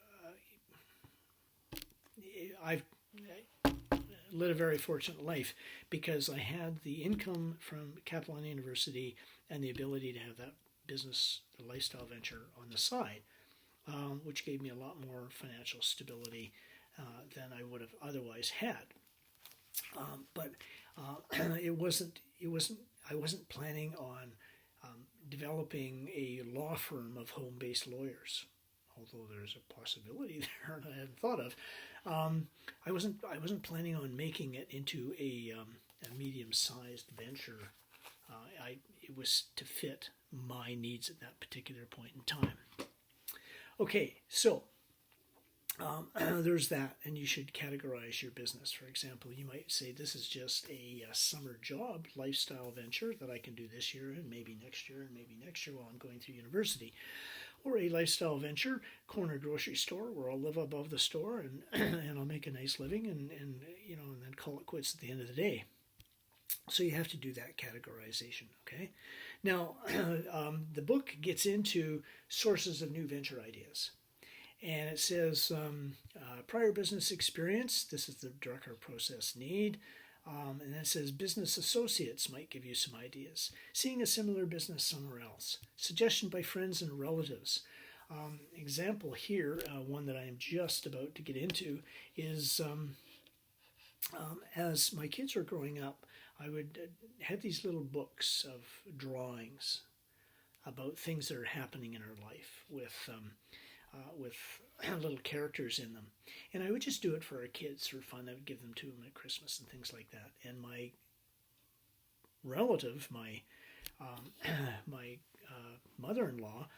led a very fortunate life because I had the income from Capilano University and the ability to have that business, the lifestyle venture on the side. which gave me a lot more financial stability than I would have otherwise had. But it wasn't. I wasn't planning on developing a law firm of home-based lawyers, although there's a possibility there that I hadn't thought of. I wasn't planning on making it into a medium-sized venture. It was to fit my needs at that particular point in time. Okay, so there's that, and you should categorize your business. For example, you might say this is just a summer job, lifestyle venture that I can do this year and maybe next year and maybe next year while I'm going through university. Or a lifestyle venture, corner grocery store where I'll live above the store and I'll make a nice living and then call it quits at the end of the day. So you have to do that categorization, okay? Now, the book gets into sources of new venture ideas. And it says, prior business experience, this is the Drucker process need. And then it says, business associates might give you some ideas. Seeing a similar business somewhere else. Suggestion by friends and relatives. Example here, one that I am just about to get into, is as my kids were growing up, I would have these little books of drawings about things that are happening in our life with little characters in them. And I would just do it for our kids for fun. I would give them to them at Christmas and things like that. And my relative, my mother-in-law,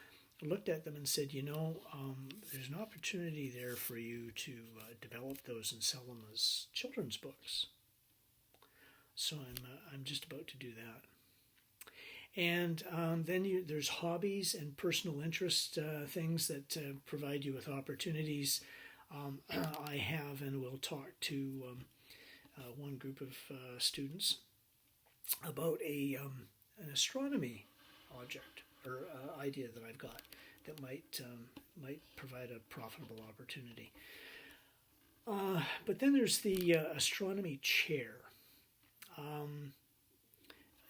looked at them and said, there's an opportunity there for you to develop those and sell them as children's books. So I'm just about to do that. And then there's hobbies and personal interest, things that provide you with opportunities. I have and will talk to one group of students about an astronomy object or idea that I've got that might provide a profitable opportunity. But then there's the astronomy chair.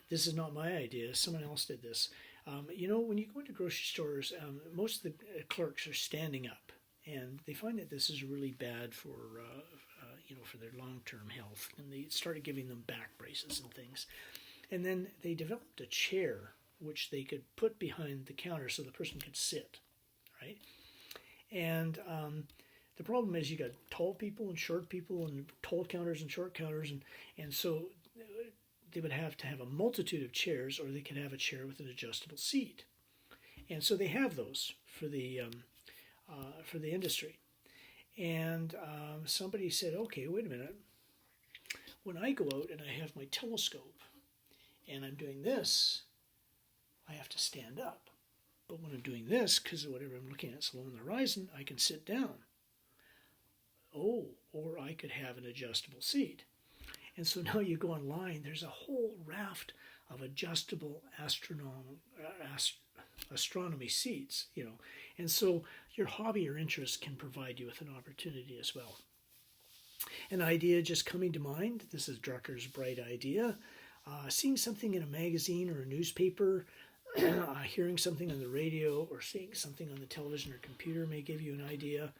This is not my idea. Someone else did this. When you go into grocery stores, most of the clerks are standing up, and they find that this is really bad for their long-term health. And they started giving them back braces and things. And then they developed a chair which they could put behind the counter so the person could sit, right? And the problem is you got tall people and short people and tall counters and short counters, and so they would have to have a multitude of chairs, or they could have a chair with an adjustable seat. And so they have those for the industry. And somebody said, okay, wait a minute. When I go out and I have my telescope and I'm doing this, I have to stand up. But when I'm doing this, because whatever I'm looking at is low on the horizon, I can sit down. Oh, or I could have an adjustable seat. And so now you go online, there's a whole raft of adjustable astronomy seats, And so your hobby or interest can provide you with an opportunity as well. An idea just coming to mind, this is Drucker's bright idea. Seeing something in a magazine or a newspaper, hearing something on the radio, or seeing something on the television or computer may give you an idea.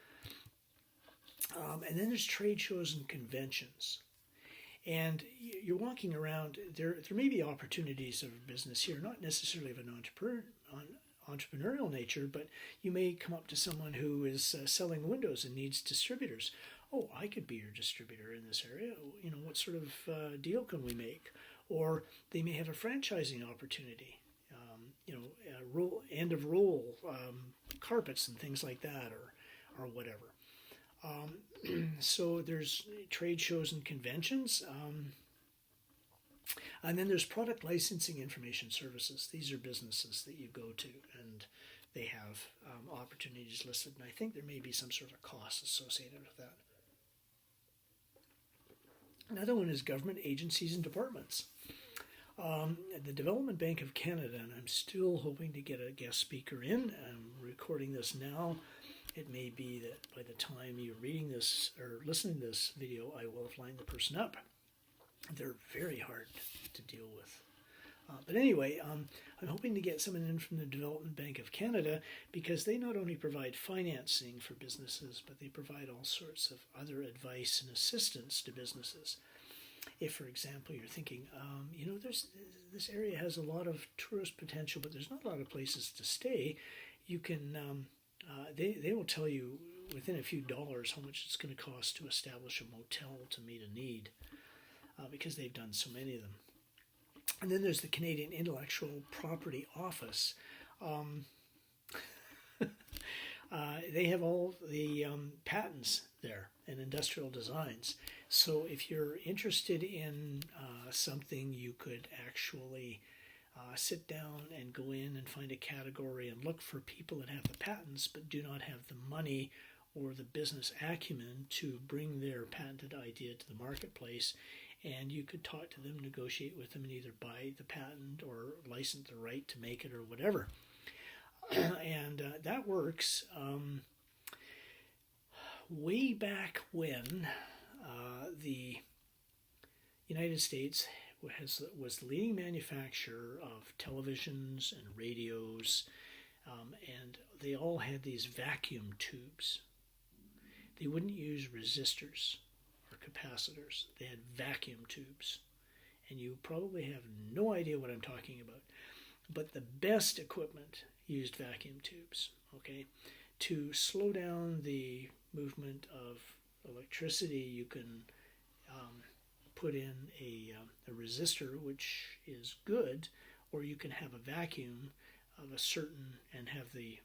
And then there's trade shows and conventions. And you're walking around, there may be opportunities of business here, not necessarily of an entrepreneurial nature, but you may come up to someone who is selling windows and needs distributors. Oh, I could be your distributor in this area. What sort of deal can we make? Or they may have a franchising opportunity, end of roll carpets and things like that, or whatever. So there's trade shows and conventions. And then there's product licensing information services. These are businesses that you go to, and they have opportunities listed. And I think there may be some sort of cost associated with that. Another one is government agencies and departments. The Development Bank of Canada, and I'm still hoping to get a guest speaker in. I'm recording this now. It may be that by the time you're reading this or listening to this video, I will have lined the person up. They're very hard to deal with. But anyway, I'm hoping to get someone in from the Development Bank of Canada, because they not only provide financing for businesses, but they provide all sorts of other advice and assistance to businesses. If, for example, you're thinking, this area has a lot of tourist potential, but there's not a lot of places to stay, you can, they will tell you within a few dollars how much it's going to cost to establish a motel to meet a need, because they've done so many of them. And then there's the Canadian Intellectual Property Office. They have all the patents there and industrial designs. So if you're interested in something, you could actually sit down and go in and find a category and look for people that have the patents but do not have the money or the business acumen to bring their patented idea to the marketplace. And you could talk to them, negotiate with them, and either buy the patent or license the right to make it or whatever. And that works. Way back when the United States was the leading manufacturer of televisions and radios, and they all had these vacuum tubes. They wouldn't use resistors or capacitors. They had vacuum tubes. And you probably have no idea what I'm talking about. But the best equipment used vacuum tubes, okay? To slow down the movement of electricity, you can put in a resistor, which is good, or you can have a vacuum of a certain, and have the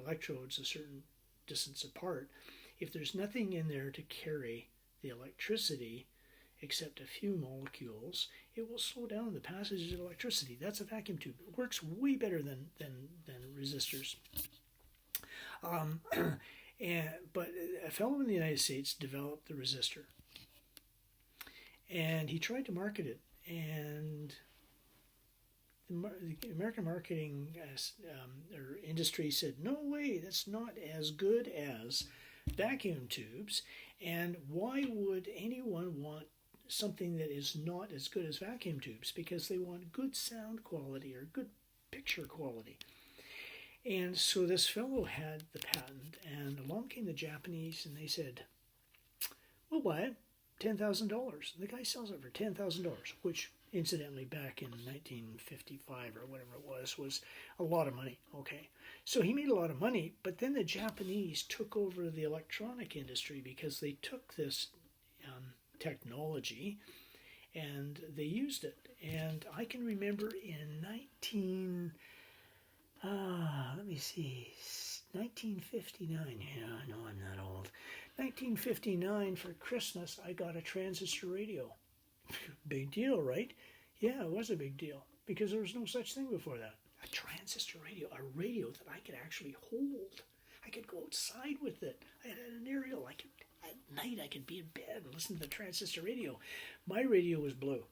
electrodes a certain distance apart. If there's nothing in there to carry the electricity except a few molecules, it will slow down the passage of electricity. That's a vacuum tube. It works way better than resistors. But a fellow in the United States developed the resistor, and he tried to market it, and the American marketing or industry said, no way, that's not as good as vacuum tubes, and why would anyone want something that is not as good as vacuum tubes? Because they want good sound quality or good picture quality. And so this fellow had the patent, and along came the Japanese, and they said, we'll buy it, $10,000. The guy sells it for $10,000, which incidentally back in 1955 or whatever it was a lot of money. Okay, so he made a lot of money, but then the Japanese took over the electronic industry because they took this technology and they used it. And I can remember in 1959, yeah, I know I'm not old, 1959, for Christmas, I got a transistor radio. Big deal, right? Yeah, it was a big deal, because there was no such thing before that. A transistor radio, a radio that I could actually hold. I could go outside with it. I had an aerial. At night, I could be in bed and listen to the transistor radio. My radio was blue.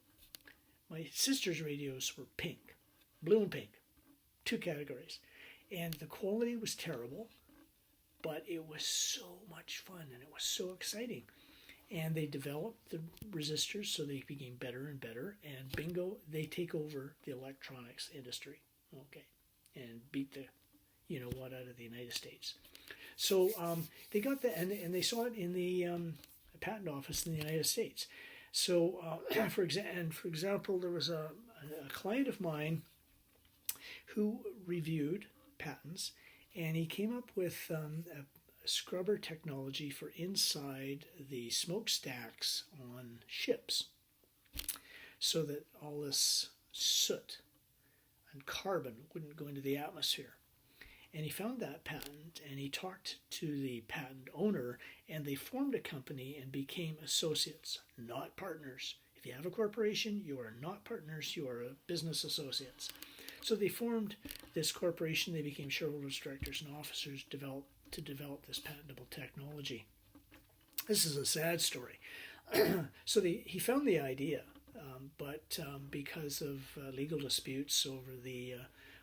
My sister's radios were pink, blue and pink, 2 categories. And the quality was terrible, but it was so much fun and it was so exciting. And they developed the resistors so they became better and better. And bingo, they take over the electronics industry, okay, and beat the you-know-what out of the United States. So they got that, and they saw it in the patent office in the United States. So, for example, there was a client of mine who reviewed patents, and he came up with a scrubber technology for inside the smokestacks on ships, so that all this soot and carbon wouldn't go into the atmosphere. And he found that patent, and he talked to the patent owner, and they formed a company and became associates, not partners. If you have a corporation, you are not partners, you are business associates. So they formed this corporation, they became shareholders, directors, and officers to develop this patentable technology. This is a sad story. So he found the idea, but because of legal disputes over the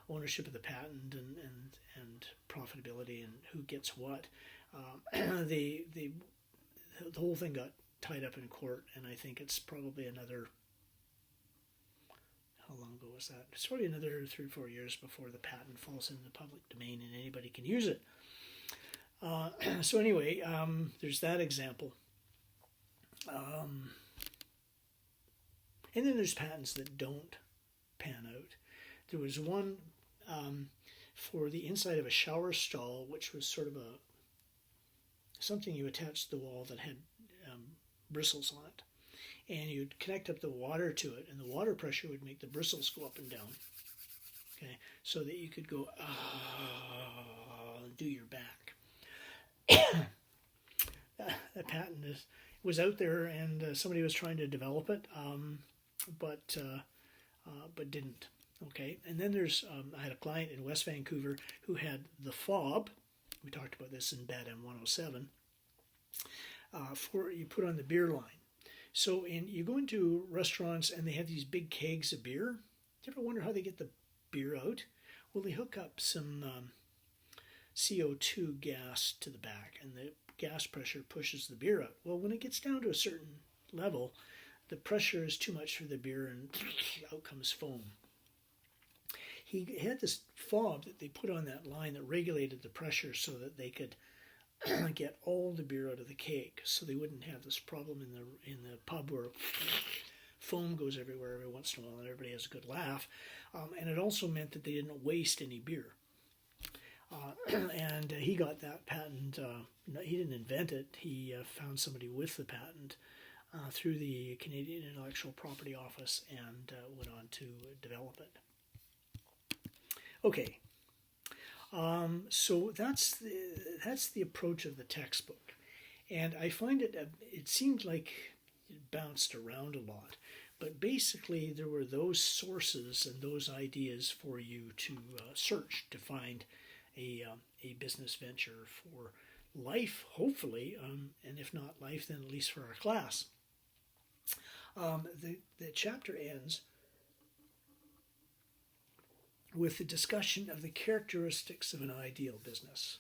ownership of the patent and profitability and who gets what, the whole thing got tied up in court, and I think it's probably another how long ago was that? It's probably another 3 or 4 years before the patent falls into the public domain and anybody can use it. So anyway, there's that example. And then there's patents that don't pan out. There was one for the inside of a shower stall, which was sort of something you attached to the wall that had bristles on it. And you'd connect up the water to it, and the water pressure would make the bristles go up and down. Okay, so that you could go do your back. That patent was out there, and somebody was trying to develop it, but didn't. Okay, and then I had a client in West Vancouver who had the fob. We talked about this in BADM 107. For you put on the beer line. So you go into restaurants and they have these big kegs of beer. Do you ever wonder how they get the beer out? Well, they hook up some CO2 gas to the back, and the gas pressure pushes the beer out. Well, when it gets down to a certain level, the pressure is too much for the beer, and out comes foam. He had this fob that they put on that line that regulated the pressure so that they could get all the beer out of the keg, so they wouldn't have this problem in the pub where foam goes everywhere every once in a while and everybody has a good laugh. And it also meant that they didn't waste any beer. And he got that patent. He didn't invent it. He found somebody with the patent through the Canadian Intellectual Property Office and went on to develop it. Okay. So that's the approach of the textbook, and I find it seemed like it bounced around a lot, but basically there were those sources and those ideas for you to search to find a business venture for life, hopefully, and if not life, then at least for our class. The chapter ends with the discussion of the characteristics of an ideal business.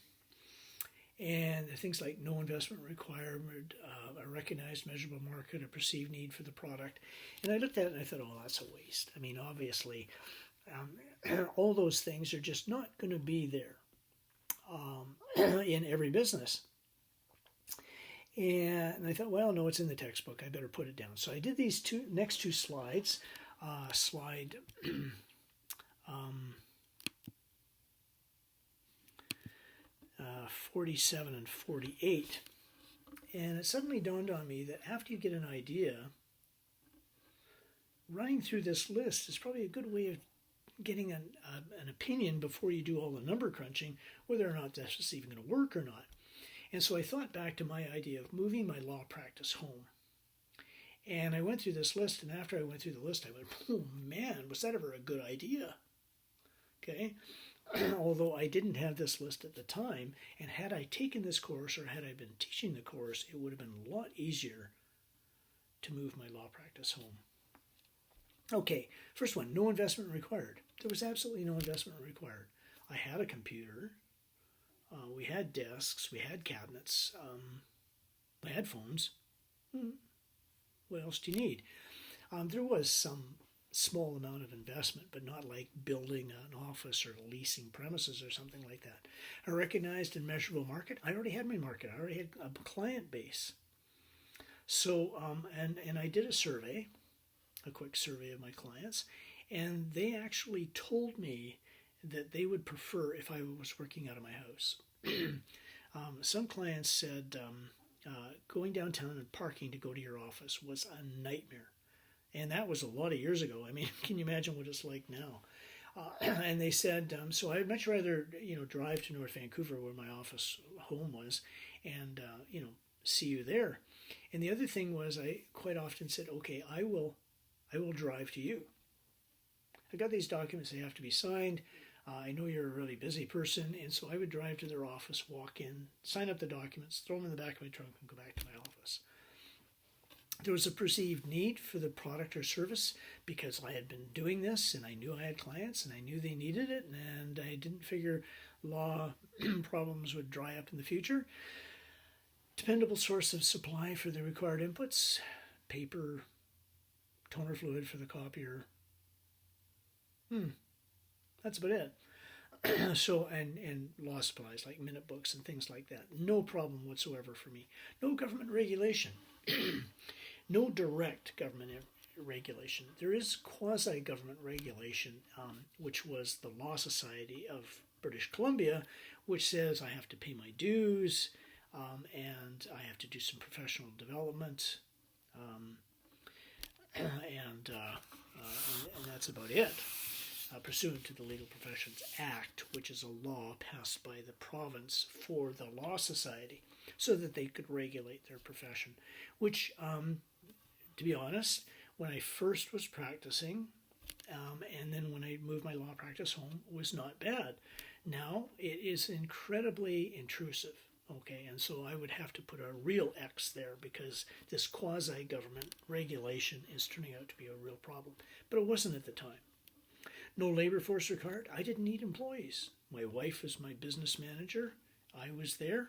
And things like no investment required, a recognized measurable market, a perceived need for the product. And I looked at it and I thought, oh, that's a waste. I mean, obviously, all those things are just not going to be there in every business. And I thought, well, no, it's in the textbook. I better put it down. So I did these next two slides. Slide 47 and 48, and it suddenly dawned on me that after you get an idea, running through this list is probably a good way of getting an opinion before you do all the number crunching, whether or not this is even going to work or not. And so I thought back to my idea of moving my law practice home. And I went through this list, and after I went through the list, I went, oh man, was that ever a good idea? Okay, although I didn't have this list at the time, and had I taken this course or had I been teaching the course, it would have been a lot easier to move my law practice home. Okay, first one, no investment required. There was absolutely no investment required. I had a computer, we had desks, we had cabinets, we had phones. What else do you need? There was some small amount of investment, but not like building an office or leasing premises or something like that. A recognized and measurable market. I already had my market. I already had a client base. So, and I did a survey, a quick survey of my clients, and they actually told me that they would prefer if I was working out of my house. Some clients said going downtown and parking to go to your office was a nightmare. And that was a lot of years ago. I mean, can you imagine what it's like now? And they said, so I'd much rather, drive to North Vancouver where my office home was and, see you there. And the other thing was I quite often said, okay, I will drive to you. I got these documents, they have to be signed. I know you're a really busy person. And so I would drive to their office, walk in, sign up the documents, throw them in the back of my trunk and go back to my office. There was a perceived need for the product or service because I had been doing this and I knew I had clients and I knew they needed it, and I didn't figure law problems would dry up in the future. Dependable source of supply for the required inputs, paper, toner fluid for the copier, That's about it. So, and law supplies like minute books and things like that. No problem whatsoever for me. No government regulation. No direct government regulation. There is quasi-government regulation, which was the Law Society of British Columbia, which says I have to pay my dues, and I have to do some professional development, and that's about it. Pursuant to the Legal Professions Act, which is a law passed by the province for the Law Society, so that they could regulate their profession, which, to be honest, when I first was practicing, and then when I moved my law practice home, was not bad. Now it is incredibly intrusive, okay, and so I would have to put a real X there because this quasi-government regulation is turning out to be a real problem, but it wasn't at the time. No labor force required. I didn't need employees. My wife was my business manager. I was there.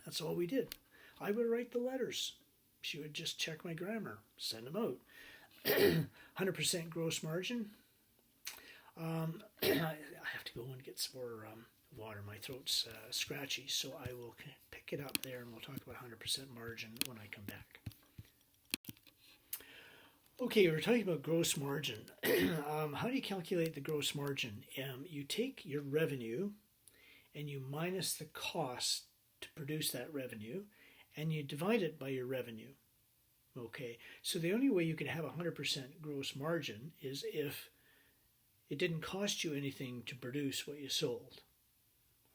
That's all we did. I would write the letters. She would just check my grammar, send them out. 100% gross margin. I have to go and get some more water. My throat's scratchy, so I will pick it up there and we'll talk about 100% margin when I come back. Okay, we're talking about gross margin. How do you calculate the gross margin? You take your revenue and you minus the cost to produce that revenue, and you divide it by your revenue. Okay, so the only way you could have 100% gross margin is if it didn't cost you anything to produce what you sold.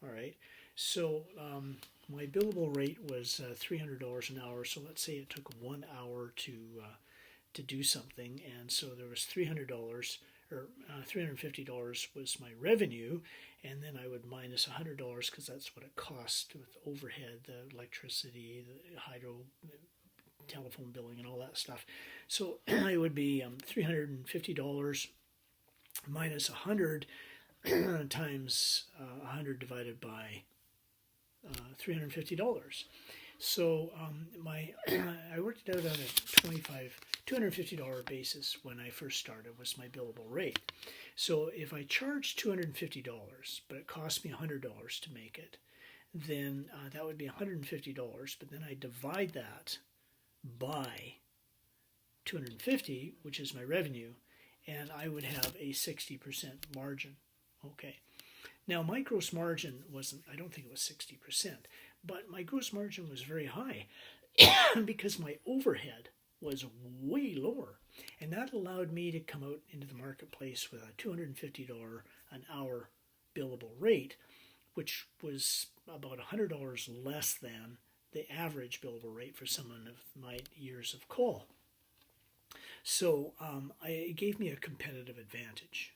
All right, so my billable rate was $300 an hour, so let's say it took 1 hour to do something, and so there was $300 or $350 was my revenue, and then I would minus $100 because that's what it cost with overhead, the electricity, the hydro, telephone billing, and all that stuff. So it would be $350 minus 100 times 100 divided by $350. So I worked it out on a $250 basis when I first started was my billable rate. So if I charge $250, but it cost me $100 to make it, then that would be $150. But then I divide that by 250, which is my revenue, and I would have a 60% margin. Okay. Now my gross margin wasn't, I don't think it was 60%, but my gross margin was very high because my overhead was way lower, and that allowed me to come out into the marketplace with a $250 an hour billable rate, which was about $100 less than the average billable rate for someone of my years of call. So it gave me a competitive advantage.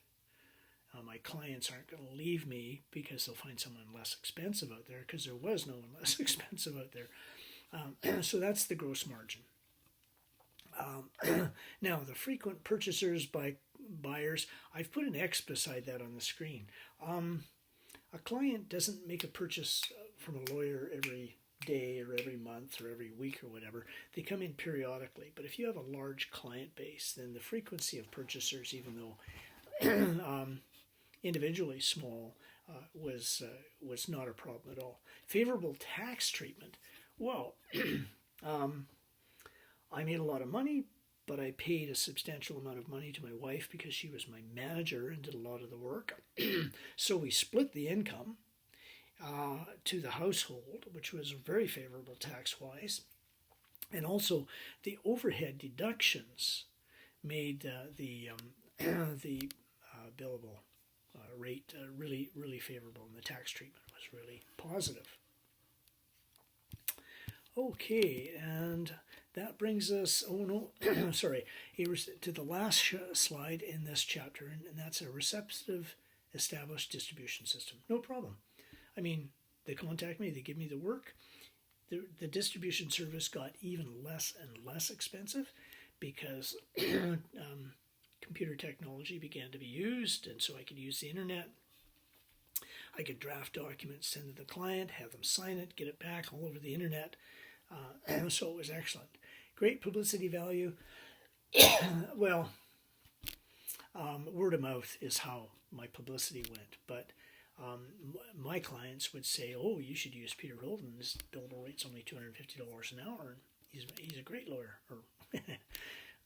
My clients aren't going to leave me because they'll find someone less expensive out there, because there was no one less expensive out there. So that's the gross margin. Now, the frequent purchasers by buyers, I've put an X beside that on the screen. A client doesn't make a purchase from a lawyer every day or every month or every week or whatever. They come in periodically. But if you have a large client base, then the frequency of purchasers, even though individually small, was not a problem at all. Favorable tax treatment. Well, I made a lot of money, but I paid a substantial amount of money to my wife because she was my manager and did a lot of the work. So we split the income to the household, which was very favorable tax-wise. And also the overhead deductions made the billable rate really, really favorable, and the tax treatment was really positive. Okay, and that brings us, to the last slide in this chapter, and that's a receptive established distribution system. No problem. I mean, they contact me, they give me the work. The distribution service got even less and less expensive because computer technology began to be used, and so I could use the internet. I could draft documents, send to the client, have them sign it, get it back all over the internet. So it was excellent. Great publicity value. Well, Word of mouth is how my publicity went. But my clients would say, "Oh, you should use Peter Holden. His billable rate's only $250 an hour, and he's a great lawyer, or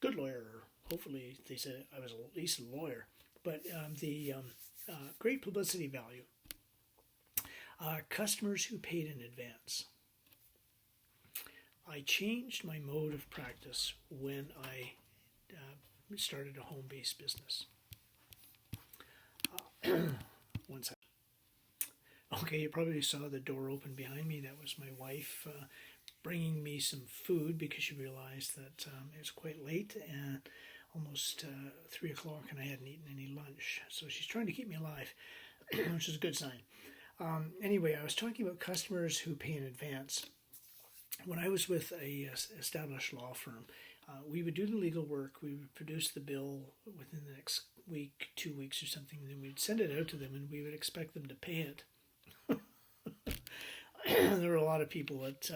good lawyer, or hopefully they said I was at least a lawyer." But the great publicity value. Customers who paid in advance. I changed my mode of practice when I started a home-based business. One second. Okay, you probably saw the door open behind me. That was my wife bringing me some food because she realized that it was quite late and almost 3 o'clock, and I hadn't eaten any lunch. So she's trying to keep me alive, which is a good sign. Anyway, I was talking about customers who pay in advance. When I was with a established law firm, we would do the legal work, we would produce the bill within the next week, 2 weeks or something, and then we'd send it out to them and we would expect them to pay it. There were a lot of people that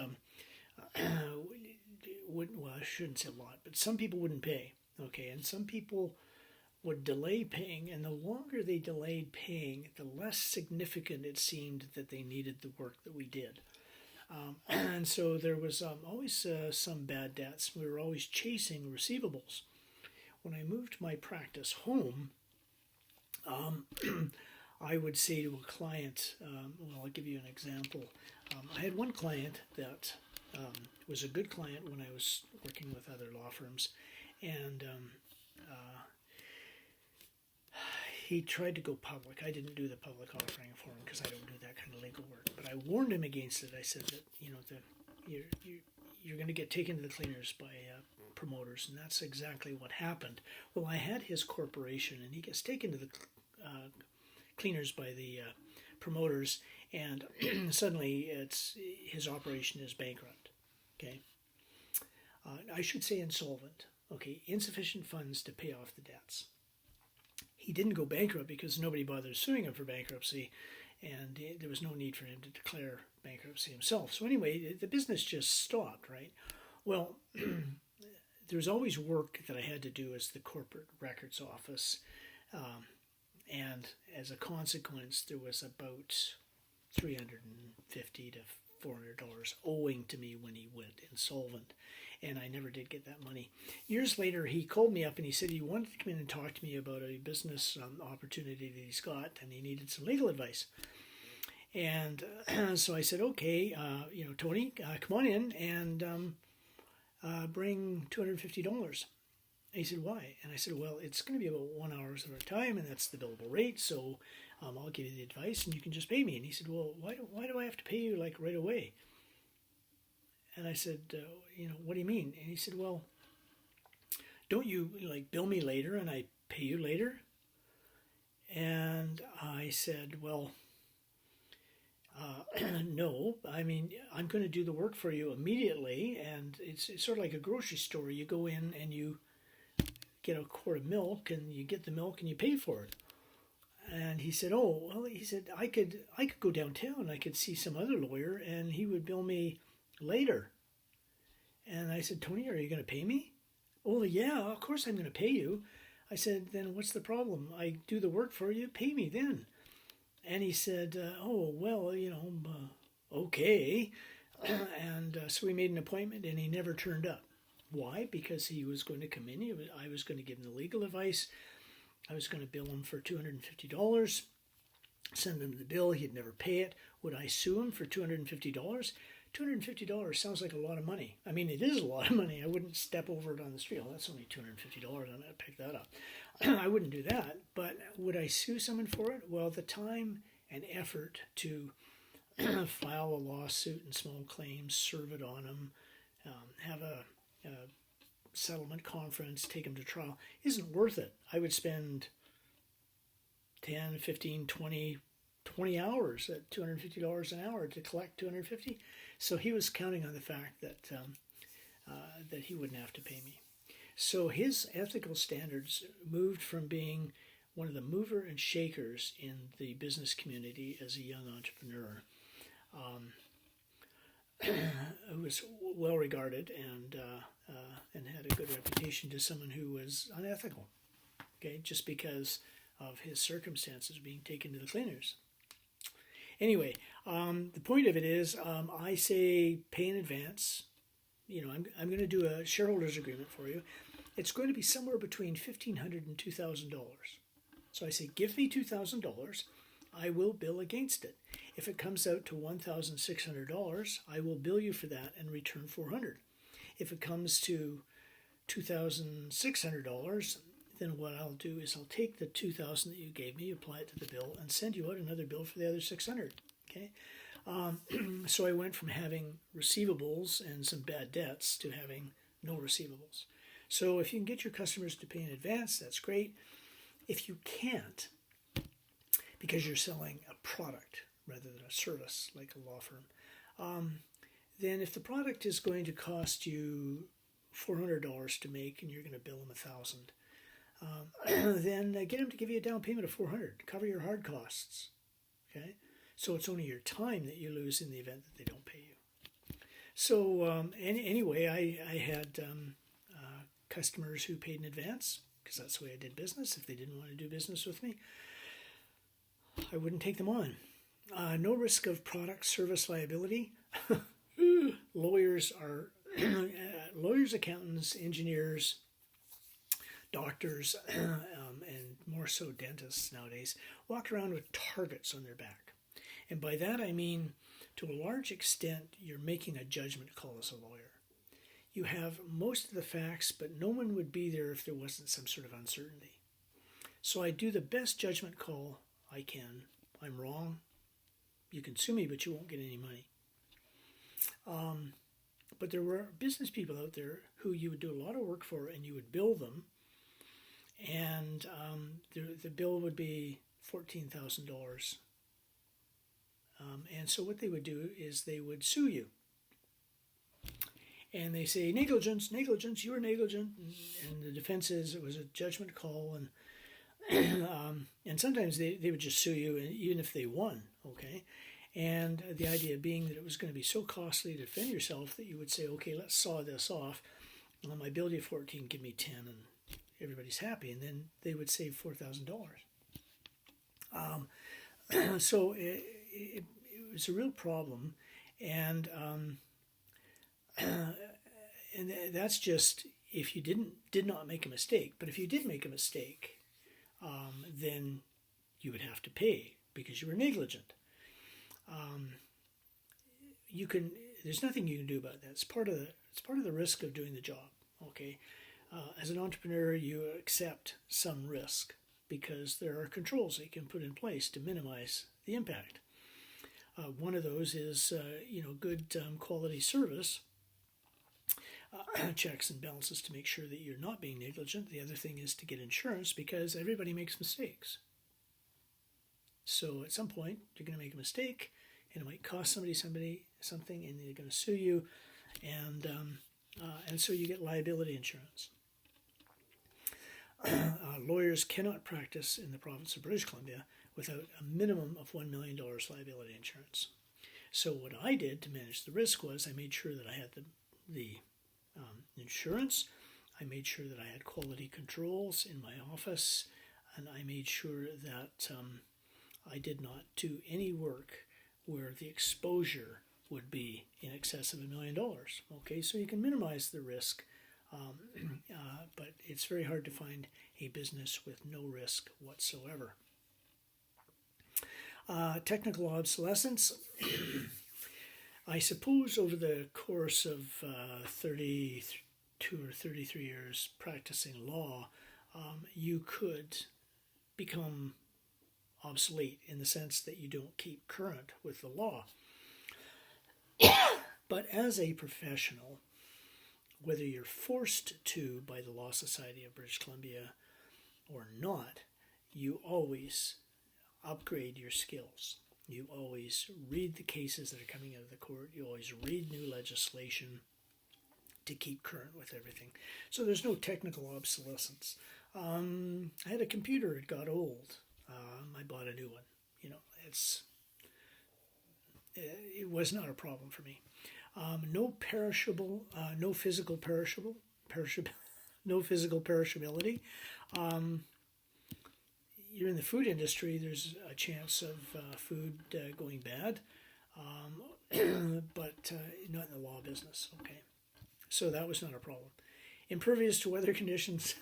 wouldn't, well, I shouldn't say a lot, but some people wouldn't pay, okay, and some people would delay paying, and the longer they delayed paying, the less significant it seemed that they needed the work that we did. And so there was always some bad debts. We were always chasing receivables. When I moved my practice home, I would say to a client, well, I'll give you an example. I had one client that was a good client when I was working with other law firms, and he tried to go public. I didn't do the public offering for him because I don't do that kind of legal work. But I warned him against it. I said that you're going to get taken to the cleaners by promoters, and that's exactly what happened. Well, I had his corporation, and he gets taken to the cleaners by the promoters, and suddenly his operation is bankrupt. Okay, I should say insolvent. Okay, insufficient funds to pay off the debts. He didn't go bankrupt because nobody bothered suing him for bankruptcy, and there was no need for him to declare bankruptcy himself. So anyway, the business just stopped, right? Well, there was always work that I had to do as the corporate records office, and as a consequence, there was about $350 to $400 owing to me when he went insolvent, and I never did get that money. Years later, he called me up and he said he wanted to come in and talk to me about a business opportunity that he's got, and he needed some legal advice. And so I said, okay, Tony, come on in and bring $250. And he said, why? And I said, well, it's going to be about 1 hour of our time, and that's the billable rate, so I'll give you the advice, and you can just pay me. And he said, well, why do I have to pay you like right away? And I said, what do you mean? And he said, well, don't you like bill me later and I pay you later? And I said, well, no, I mean, I'm going to do the work for you immediately, and it's sort of like a grocery store. You go in and you get a quart of milk, and you get the milk and you pay for it. And he said, oh, well, he said, I could go downtown, I could see some other lawyer, and he would bill me later. And I said, Tony, are you going to pay me? Oh, yeah, of course I'm going to pay you. I said, then what's the problem? I do the work for you, pay me then. And he said, oh, well, okay. And so we made an appointment, and he never turned up. Why? Because he was going to come in. I was going to give him the legal advice. I was going to bill him for $250, send him the bill. He'd never pay it. Would I sue him for $250? $250 sounds like a lot of money. I mean, it is a lot of money. I wouldn't step over it on the street. Oh, that's only $250. I'm going to pick that up. I wouldn't do that. But would I sue someone for it? Well, the time and effort to file a lawsuit and small claims, serve it on them, have a settlement conference, take them to trial, isn't worth it. I would spend 10, 15, 20 hours at $250 an hour to collect $250. So he was counting on the fact that that he wouldn't have to pay me. So his ethical standards moved from being one of the mover and shakers in the business community as a young entrepreneur, who was well regarded and had a good reputation, to someone who was unethical. okay, just because of his circumstances being taken to the cleaners. Anyway, the point of it is, I say pay in advance. I'm going to do a shareholders agreement for you. It's going to be somewhere between $1,500 and $2,000. So I say, give me $2,000. I will bill against it. If it comes out to $1,600, I will bill you for that and return $400. If it comes to $2,600, then what I'll do is I'll take the $2,000 that you gave me, apply it to the bill, and send you out another bill for the other $600. Okay, so I went from having receivables and some bad debts to having no receivables. So if you can get your customers to pay in advance, that's great. If you can't, because you're selling a product rather than a service like a law firm, then if the product is going to cost you $400 to make and you're going to bill them $1,000, then get them to give you a down payment of $400 to cover your hard costs. Okay, so it's only your time that you lose in the event that they don't pay you. So anyway, I had customers who paid in advance because that's the way I did business. If they didn't want to do business with me, I wouldn't take them on. No risk of product service liability. Lawyers, accountants, engineers, doctors, and more so dentists nowadays walk around with targets on their back. And by that I mean, to a large extent, you're making a judgment call as a lawyer. You have most of the facts, but no one would be there if there wasn't some sort of uncertainty. So I do the best judgment call I can. I'm wrong. You can sue me, but you won't get any money. But there were business people out there who you would do a lot of work for, and you would bill them, and the bill would be $14,000. And so what they would do is they would sue you. And they say, negligence, you were negligent. And the defense is it was a judgment call. And sometimes they would just sue you, even if they won, okay? And the idea being that it was going to be so costly to defend yourself that you would say, okay, let's saw this off. I bill you 14, give me 10, and everybody's happy. And then they would save $4,000. So it was a real problem. And that's just if you did not make a mistake. But if you did make a mistake, then you would have to pay because you were negligent. There's nothing you can do about that. It's part of the risk of doing the job. Okay, as an entrepreneur, you accept some risk because there are controls that you can put in place to minimize the impact. One of those is good quality service. Checks and balances to make sure that you're not being negligent. The other thing is to get insurance because everybody makes mistakes. So at some point, you're going to make a mistake, and it might cost somebody something, and they're going to sue you, and so you get liability insurance. Lawyers cannot practice in the province of British Columbia without a minimum of $1 million liability insurance. So what I did to manage the risk was I made sure that I had the insurance. I made sure that I had quality controls in my office, and I made sure that I did not do any work where the exposure would be in excess of $1 million. Okay, so you can minimize the risk, but it's very hard to find a business with no risk whatsoever. Technical obsolescence. I suppose over the course of 32 or 33 years practicing law, you could become obsolete in the sense that you don't keep current with the law. But as a professional, whether you're forced to by the Law Society of British Columbia or not, you always upgrade your skills. You always read the cases that are coming out of the court. You always read new legislation to keep current with everything. So there's no technical obsolescence. I had a computer, it got old. I bought a new one. It was not a problem for me. No physical perishability. you're in the food industry, there's a chance of food going bad, but not in the law business. Okay, so that was not a problem. Impervious to weather conditions,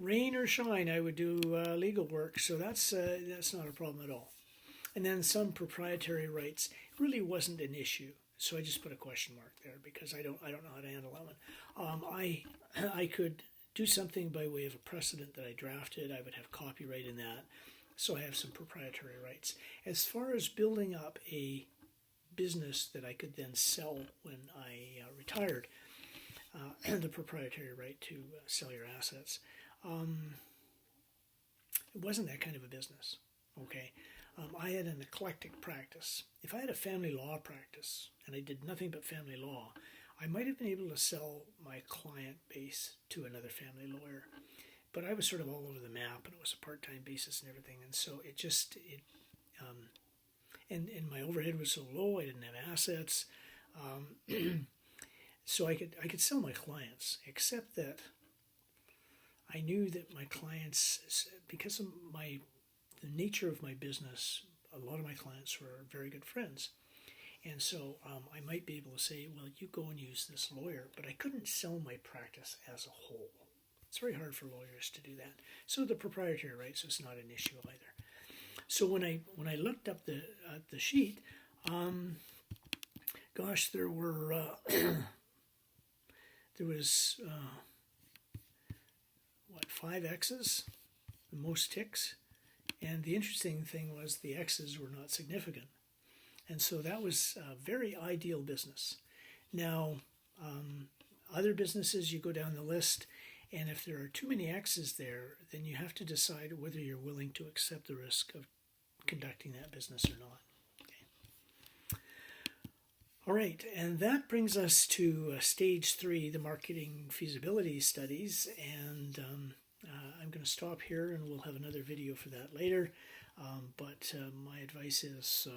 rain or shine, I would do legal work. So that's not a problem at all. And then some proprietary rights really wasn't an issue. So I just put a question mark there because I don't know how to handle that one. I could do something by way of a precedent that I drafted. I would have copyright in that. So I have some proprietary rights. As far as building up a business that I could then sell when I retired, the proprietary right to sell your assets. It wasn't that kind of a business, okay? I had an eclectic practice. If I had a family law practice and I did nothing but family law, I might have been able to sell my client base to another family lawyer. But I was sort of all over the map, and it was a part-time basis and everything, and so and my overhead was so low, I didn't have assets. So I could sell my clients, except that I knew that my clients, because of the nature of my business, a lot of my clients were very good friends. And so I might be able to say, well, you go and use this lawyer, but I couldn't sell my practice as a whole. It's very hard for lawyers to do that. So the proprietary rights was not an issue either. So when I looked up the sheet, gosh, there was 5 X's, most ticks, and the interesting thing was the X's were not significant, and so that was a very ideal business. Now, other businesses, you go down the list, and if there are too many X's there, then you have to decide whether you're willing to accept the risk of conducting that business or not. All right, and that brings us to stage 3, the marketing feasibility studies, and I'm going to stop here and we'll have another video for that later, but my advice is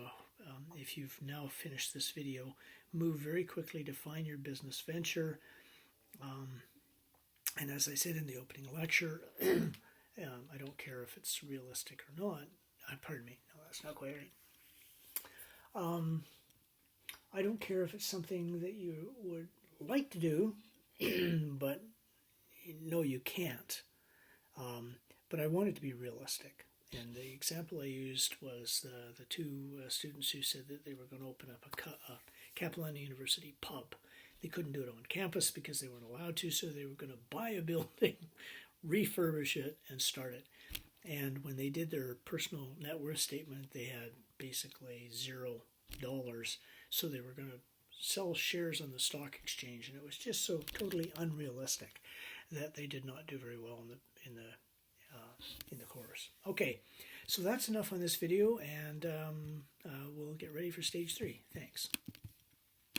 if you've now finished this video, move very quickly to find your business venture, and as I said in the opening lecture, I don't care if it's realistic or not, pardon me, no, that's not quite right. I don't care if it's something that you would like to do, but no, you can't. But I want it to be realistic. And the example I used was the 2 students who said that they were going to open up a Capilano University pub. They couldn't do it on campus because they weren't allowed to, so they were going to buy a building, refurbish it, and start it. And when they did their personal net worth statement, they had basically $0. So they were going to sell shares on the stock exchange, and it was just so totally unrealistic that they did not do very well in the course. Okay, so that's enough on this video, and we'll get ready for stage 3. Thanks.